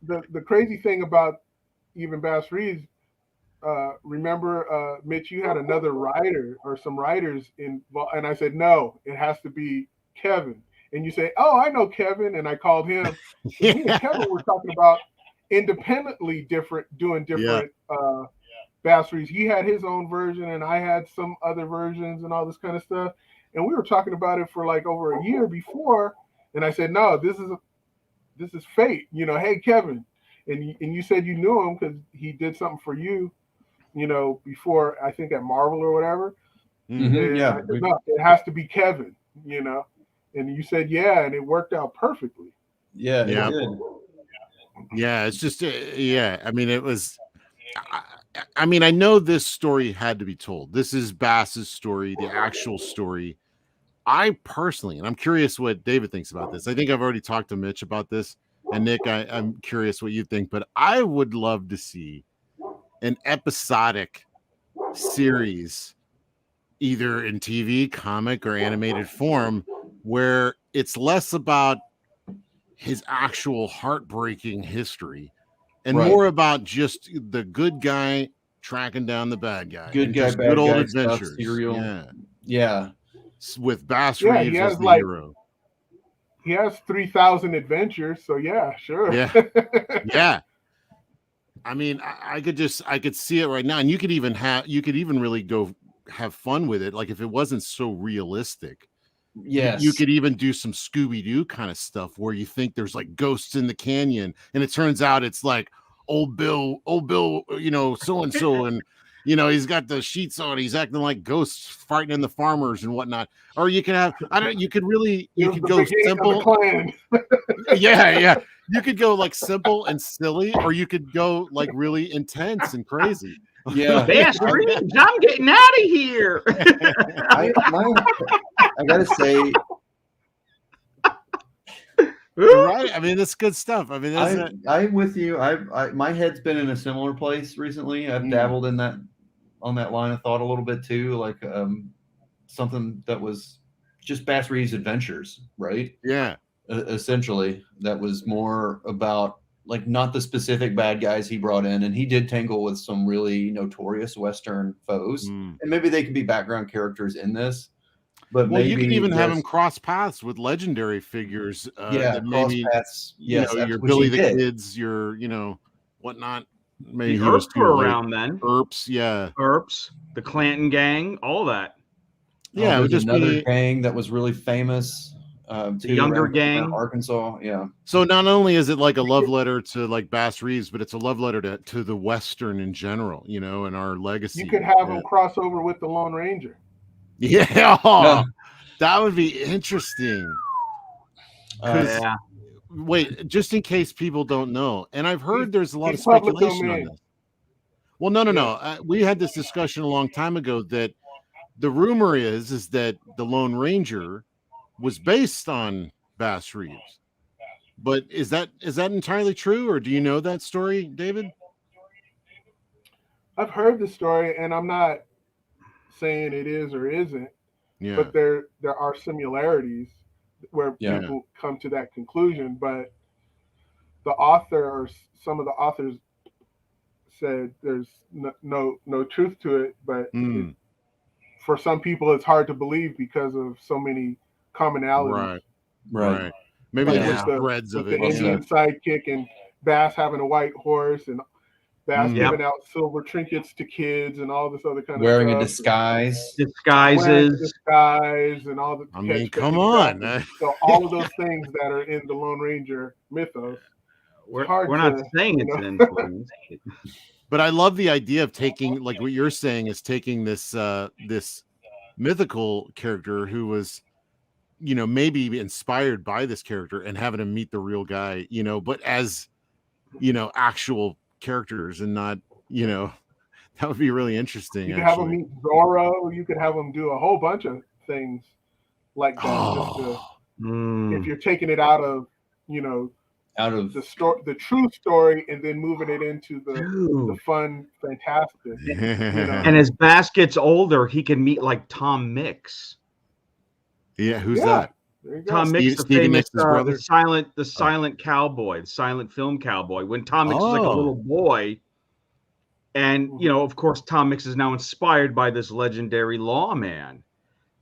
The crazy thing about even Bass Reeves, remember, Mitch, you had another writer or some writers in, and I said, no, it has to be Kevin. And you say, oh, I know Kevin. And I called him. Me and Kevin were talking about independently doing different Bass Reeves. He had his own version and I had some other versions and all this kind of stuff. And we were talking about it for like over a year before. And I said, no, this is fate. You know, hey, Kevin. And you said you knew him because he did something for you, you know, before, I think at Marvel or whatever. Mm-hmm, I said, no, it has to be Kevin, you know. And you said, yeah, and it worked out perfectly. Yeah, it did. Yeah, it's just, I mean, it was, I mean, I know this story had to be told. This is Bass's story, the actual story. I personally, and I'm curious what David thinks about this. I think I've already talked to Mitch about this. And Nick, I'm curious what you think, but I would love to see an episodic series, either in TV, comic, or animated form, where it's less about his actual heartbreaking history and more about just the good guy tracking down the bad guy. Good old guy adventures. Stuff, serial. Yeah. With Bass Reeves as the hero. He has 3,000 adventures, so yeah, sure. Yeah. I mean, I could see it right now, and you could even really go have fun with it. Like if it wasn't so realistic, you could even do some Scooby-Doo kind of stuff where you think there's like ghosts in the canyon, and it turns out it's like old Bill, you know, so and so, and you know, he's got the sheets on, he's acting like ghosts fighting in the farmers and whatnot. Or you could have, you could go simple. Yeah. You could go like simple and silly, or you could go like really intense and crazy. Yeah. Bass Reeves, I'm getting out of here. I gotta say, right? I mean, that's good stuff. I mean, I'm with you. My head's been in a similar place recently. I've dabbled in that, on that line of thought a little bit too, like something that was just Bass Reeves' adventures, right? Yeah. Essentially, that was more about like not the specific bad guys he brought in, and he did tangle with some really notorious Western foes, and maybe they could be background characters in this. But maybe you could even have him cross paths with legendary figures. Cross paths. Yes, you know, your Billy the Kids, your whatnot. Maybe the Earps were around then. Earps, Earps, the Clanton gang, all that. Yeah, it was just another gang that was really famous. The younger gang, Arkansas. Yeah. So not only is it like a love letter to like Bass Reeves, but it's a love letter to the Western in general, you know, and our legacy. You could have him cross over with the Lone Ranger. Yeah, that would be interesting. Wait, just in case people don't know, and I've heard there's a lot of speculation on this. Well, no. We had this discussion a long time ago that the rumor is that the Lone Ranger was based on Bass Reeves, but is that entirely true, or do you know that story, David? I've heard the story, and I'm not saying it is or isn't, but there are similarities where people come to that conclusion. But the author or some of the authors said there's no truth to it, but for some people it's hard to believe because of so many commonalities. Right. Maybe there's threads of it. The Indian sidekick and Bass having a white horse and Bass giving out silver trinkets to kids and all this other kind of wearing stuff. A disguise. Disguise and all the. I mean, come on. So all of those things that are in the Lone Ranger mythos. We're not saying it's an influence. But I love the idea of taking, like what you're saying, is taking this mythical character who was, you know, maybe inspired by this character and having him meet the real guy, you know, but as, you know, actual characters and not, you know, that would be really interesting. You could have him meet Zorro. You could have him do a whole bunch of things like that. Just to, if you're taking it out of, you know, out of the story, the true story, and then moving it into the fun, fantastic. You know? And as Bass gets older, he can meet like Tom Mix. Yeah, who's that? Tom Mix, the Stevie famous Nicks' brother? the silent cowboy, the silent film cowboy. When Tom Mix was like a little boy, and you know, of course, Tom Mix is now inspired by this legendary lawman,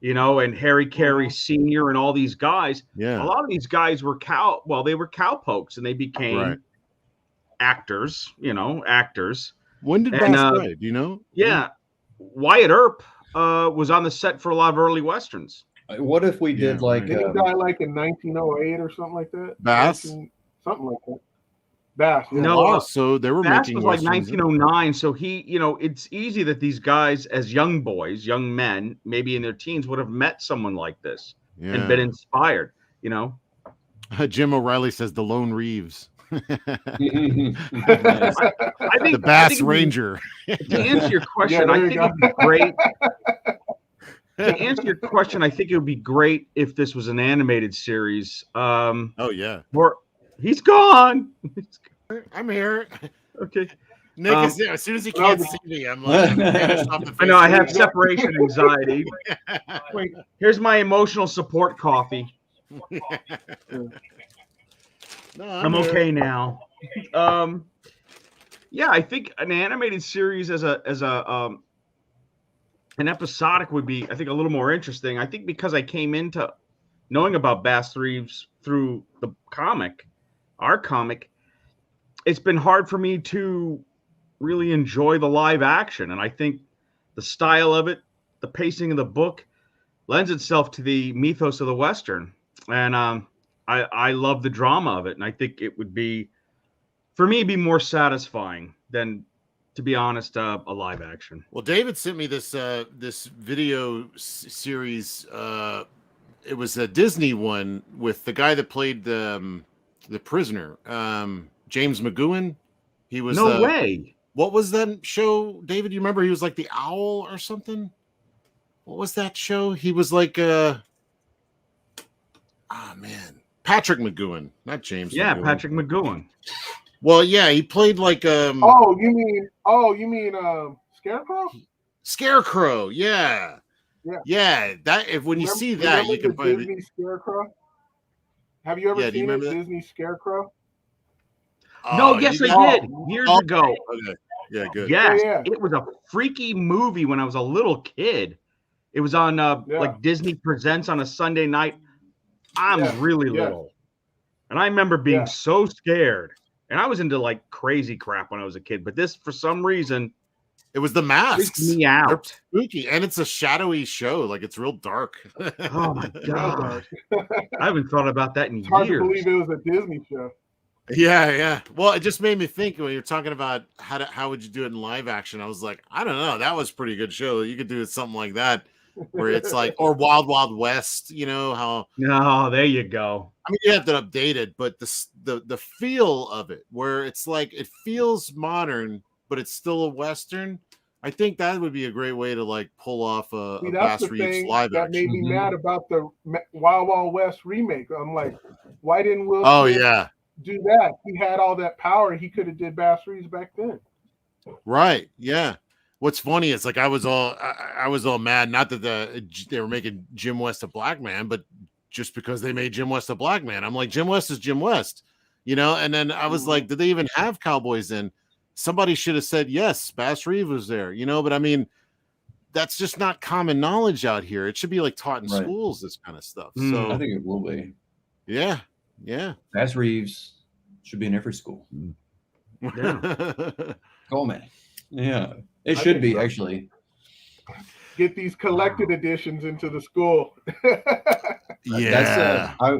you know, and Harry Carey Sr. and all these guys. Yeah, a lot of these guys were they were cowpokes, and they became actors. You know, actors. When did Bass die? Do you know? Yeah, Wyatt Earp was on the set for a lot of early westerns. What if we did like? Did he die like in 1908 or something like that? Bass, something like that. Bass. Yeah. No, so they were Bass making was like westerns. 1909. So he, you know, it's easy that these guys, as young boys, young men, maybe in their teens, would have met someone like this and been inspired. You know, Jim O'Reilly says the Lone Reeves. I think the Bass Ranger. To answer your question, I think it'd be great. To answer your question, I think it would be great if this was an animated series. Oh yeah. Or he's gone. I'm here. Okay. Nick is there. As soon as he can't see me, I'm like, I know I have separation anxiety. Wait, here's my emotional support coffee. No, I'm okay now. Yeah, I think an animated series as an episodic would be, I think, a little more interesting. I think because I came into knowing about Bass Reeves through our comic, it's been hard for me to really enjoy the live action. And I think the style of it, the pacing of the book, lends itself to the mythos of the Western. And I love the drama of it. And I think it would be, for me, be more satisfying than, to be honest, a live action. Well, David sent me this this video series. It was a Disney one with the guy that played the prisoner, James McGowan. He was no way. What was that show, David? You remember he was like the owl or something? What was that show? He was like Patrick McGowan, not James. Yeah, McGowan. Patrick McGowan. Well, yeah, he played like Oh, you mean Scarecrow? Scarecrow, yeah. Yeah, that when you see that, you can find Disney Scarecrow. Have you ever seen Disney Scarecrow? No, yes, I did years ago. Okay. Yeah, good. Yes, it was a freaky movie when I was a little kid. It was on like Disney Presents on a Sunday night. I'm really little, and I remember being so scared. And I was into like crazy crap when I was a kid, but this, for some reason, it was the masks. Freaked me out. They're spooky, and it's a shadowy show. Like it's real dark. Oh my god! I haven't thought about that in years. Hard to believe it was a Disney show. Yeah. Well, it just made me think when you're talking about how would you do it in live action. I was like, I don't know. That was a pretty good show. You could do something like that, where it's like, or Wild Wild West. You know how? No, there you go. I mean, you have to update it, but the feel of it, where it's like it feels modern, but it's still a Western. I think that would be a great way to like pull off a Bass Reeves live action. That made me mad about the Wild Wild West remake. I'm like, why didn't Will Smith do that? He had all that power. He could have did Bass Reeves back then. Right. Yeah. What's funny is like I was all mad. Not that they were making Jim West a black man, but just because they made Jim West a black man, I'm like, Jim West is Jim West, you know. And then I was like, did they even have cowboys in? Somebody should have said yes. Bass Reeves was there, you know. But I mean, that's just not common knowledge out here. It should be like taught in schools, this kind of stuff. So I think it will be. Yeah. Bass Reeves should be in every school. Yeah. Oh man, yeah, it should be actually. Get these collected editions into the school. Yeah, I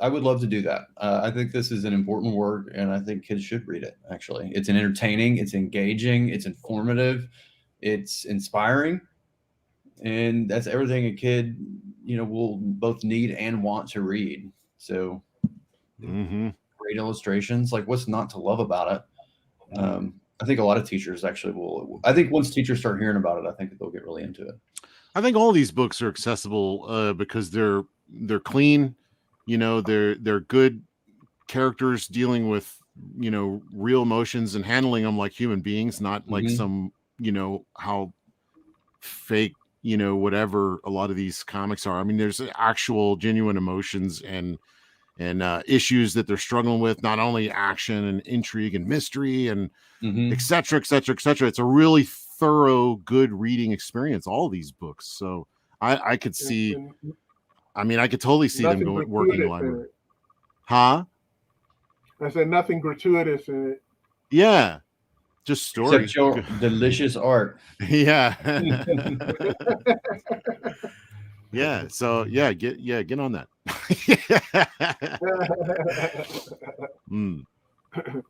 would love to do that. I think this is an important work, and I think kids should read it. Actually, it's entertaining, it's engaging, it's informative, it's inspiring. and that's everything a kid, will both need and want to read. So great illustrations. Like, what's not to love about it? I think a lot of teachers actually will. I think once teachers start hearing about it, I think they'll get really into it. I think all these books are accessible because they're clean. They're good characters dealing with real emotions and handling them like human beings, not like some how fake whatever a lot of these comics are. I mean, there's actual genuine emotions and issues that they're struggling with, not only action and intrigue and mystery and et cetera, et cetera, et cetera. It's a really thorough, good reading experience, all these books. So I could see, I could totally see them working in library. Huh? I said nothing gratuitous in it. Yeah. Just story. Except your delicious art. Yeah. Yeah. So get on that.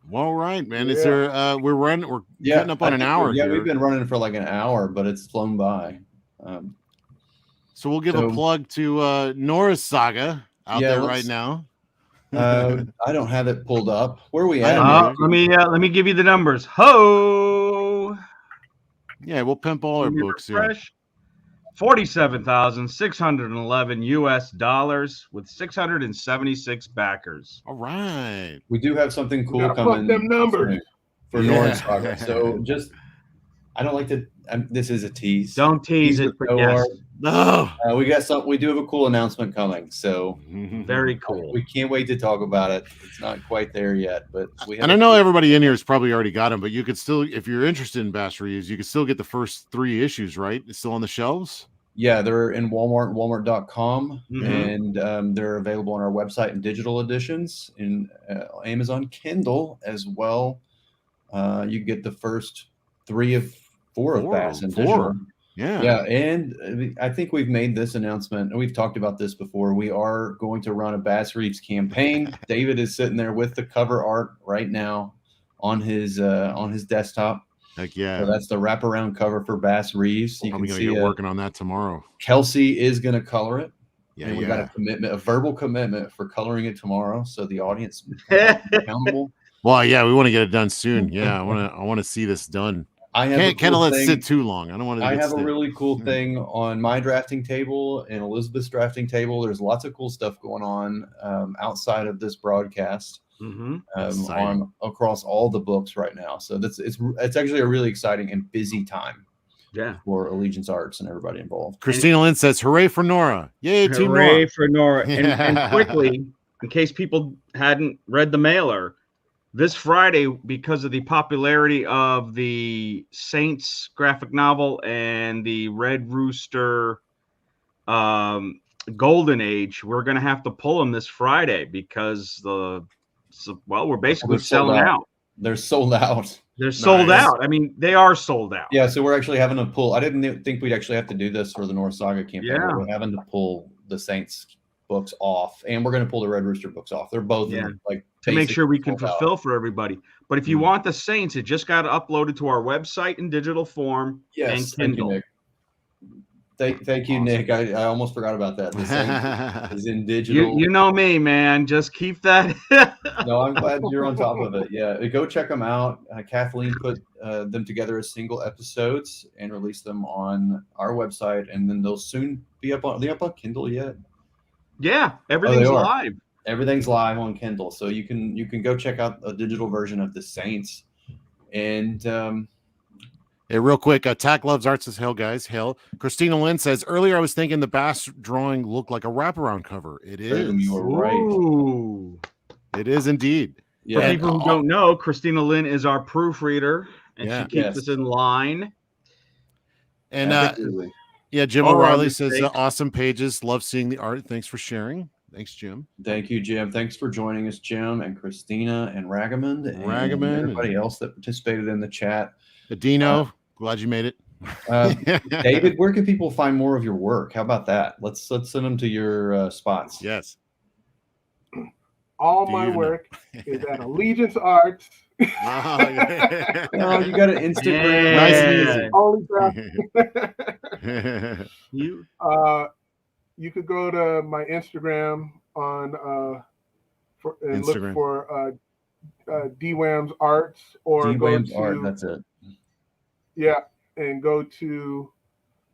Well, all right, man. Is there we're getting up on an hour here. We've been running for like an hour, but it's flown by. So we'll give a plug to Nora's Saga out there right now. I don't have it pulled up. Where are we at? Let me give you the numbers. Ho! Yeah, we'll pimp all our books here. $47,611 US with 676 backers. All right. We do have something cool coming. Them numbers for Norris Saga. So I don't like to. This is a tease. Don't tease it. Yes. No. We got something. We do have a cool announcement coming. So very cool. We can't wait to talk about it. It's not quite there yet, but I know everybody in here has probably already got them, but you could still, if you're interested in Bass Reeves, you could still get the first 3 issues, right? It's still on the shelves. Yeah, they're in Walmart, walmart.com, and they're available on our website in digital editions, in Amazon Kindle as well. You get the first 3 of 4 of Bass in digital. Yeah, and I think we've made this announcement, and we've talked about this before. We are going to run a Bass Reeves campaign. David is sitting there with the cover art right now on his desktop. Heck yeah! So that's the wraparound cover for Bass Reeves. I'm going to get working on that tomorrow. Kelsey is going to color it. Yeah, and we got a verbal commitment for coloring it tomorrow, so the audience is accountable. Well, yeah, we want to get it done soon. Yeah, I want to see this done. Can't let it sit too long. I don't want to. I have a really cool thing on my drafting table and Elizabeth's drafting table. There's lots of cool stuff going on outside of this broadcast. On across all the books right now. So it's actually a really exciting and busy time. Yeah, for Allegiance Arts and everybody involved. Christina Lynn says, "Hooray for Nora! Yay, Team Nora! Hooray for Nora!" And quickly, in case people hadn't read the mailer, this Friday, because of the popularity of the Saints graphic novel and the Red Rooster Golden Age, we're going to have to pull them this Friday because we're basically selling out. They're sold out. They're sold out. I mean, they are sold out. Yeah, so we're actually having to pull. I didn't think we'd actually have to do this for the North Saga campaign. Yeah. We're having to pull the Saints books off, and we're going to pull the Red Rooster books off. They're both to make sure we can fulfill for everybody. But if you want the Saints, it just got uploaded to our website in digital form. Yes, and Kindle. Thank you, Nick. Thank you, Nick. I almost forgot about that. The Saints is in digital. You know me, man. Just keep that. No, I'm glad you're on top of it. Yeah, go check them out. Kathleen put them together as single episodes and released them on our website, and then they'll soon be up on. Are they up on Kindle yet? Yeah, everything's live. Everything's live on Kindle, so you can go check out a digital version of the Saints. And hey, real quick, Tack Loves Art says, "Hell, guys, hell." Christina Lynn says, "Earlier I was thinking the Bass drawing looked like a wraparound cover. It is. You are right. Ooh. It is indeed." Yeah. For people who don't know, Christina Lynn is our proofreader, and she keeps us in line. And Jim O'Reilly says, "Awesome pages. Love seeing the art. Thanks for sharing." Thanks, Jim. Thank you, Jim. Thanks for joining us, Jim and Christina and Ragamond and everybody else that participated in the chat. Dino, glad you made it. David, where can people find more of your work? How about that? Let's send them to your spots. Yes. All my work is at Allegiance Arts Oh, yeah. No, you got an Instagram. Yeah. Only You you could go to my Instagram on and look Instagram. for DWAM's Arts, or D-Wam's go art. to That's it. and go to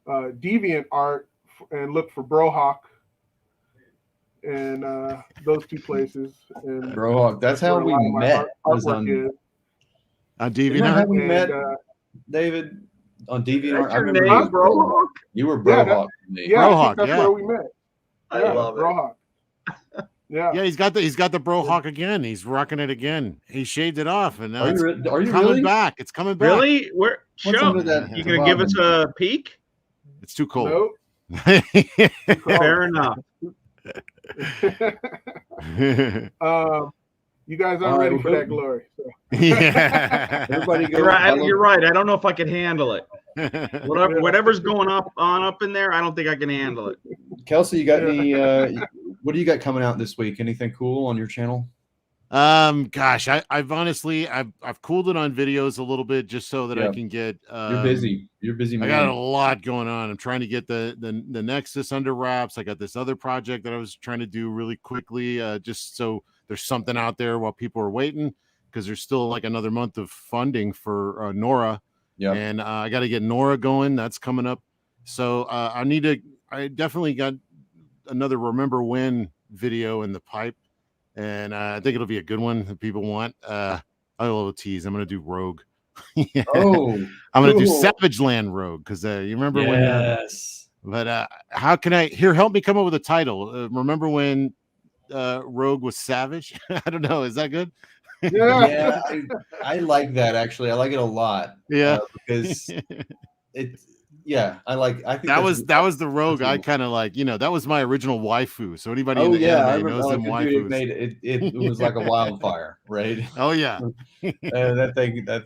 Deviant Art and look for Brohawk, and those two places. And Bro, that's how where a we lot of my met. Was artwork on, is. On isn't that how DeviantArt? we And, met, David? On DeviantArt. I your remember name, you, bro. you were Yeah, Brohawk to me. Yeah, I Brohawk, think that's yeah. where we met. I Yeah, love it. Brohawk. Yeah. Yeah, he's got the Brohawk again. He's rocking it again. He shaved it off, and now Are it's you coming really? back. It's coming back. Really? Where? What's Show. under that You gonna give us toboggan? a peek? It's too cold. Nope. Fair enough. You guys All aren't right, ready for well, that glory. So. Yeah. Everybody go. You're right. follow- You're right. I don't know if I can handle it. Whatever's going up in there, I don't think I can handle it. Kelsey, you got any? What do you got coming out this week? Anything cool on your channel? Gosh, I've honestly I've cooled it on videos a little bit just so that I Yeah. can get. You're busy. You're busy, I man. got a lot going on. I'm trying to get the Nexus under wraps. I got this other project that I was trying to do really quickly, just so there's something out there while people are waiting, because there's still like another month of funding for Nora. Yeah. And I got to get Nora going. That's coming up. So I definitely got another Remember When video in the pipe. And I think it'll be a good one that people want. I will tease. I'm going to do Rogue. Yeah. Oh, I'm going to do cool. Savage Land Rogue, because you remember when. Yes. But how can I help me come up with a title? Remember when Rogue was savage? I don't know. Is that good? Yeah. I like that actually. I like it a lot. Yeah. Because it's I think that was the Rogue. that's I kind of like, that was my original waifu. So anybody in Oh the yeah, I anime remember knows them like, dude, waifus. it was like a wildfire, right? Oh yeah. That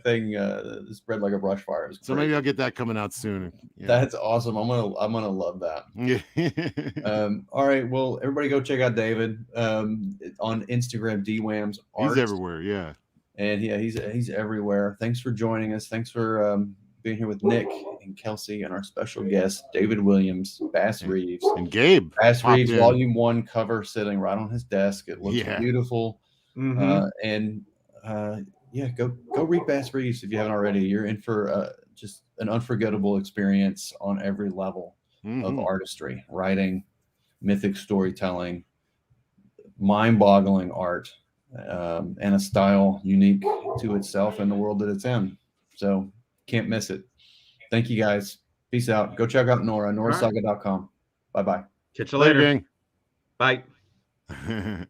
thing spread like a brush fire. It was So crazy. maybe I'll get that coming out soon. Yeah. That's awesome. I'm gonna love that. Yeah. All right. Well, everybody go check out David on Instagram, DWAM's Art. He's everywhere. Yeah. And yeah, he's everywhere. Thanks for joining us. Thanks for being here with Nick and Kelsey and our special guest, David Williams, Bass Reeves. And Gabe. Bass popped Reeves in. Volume 1 cover sitting right on his desk. It looks beautiful. Mhm. Go read Bass Reeves if you haven't already. You're in for just an unforgettable experience on every level of artistry, writing, mythic storytelling, mind-boggling art, and a style unique to itself and the world that it's in. So can't miss it. Thank you guys. Peace out. Go check out Nora, norasaga.com. Bye-bye. Catch you later. gang. Bye.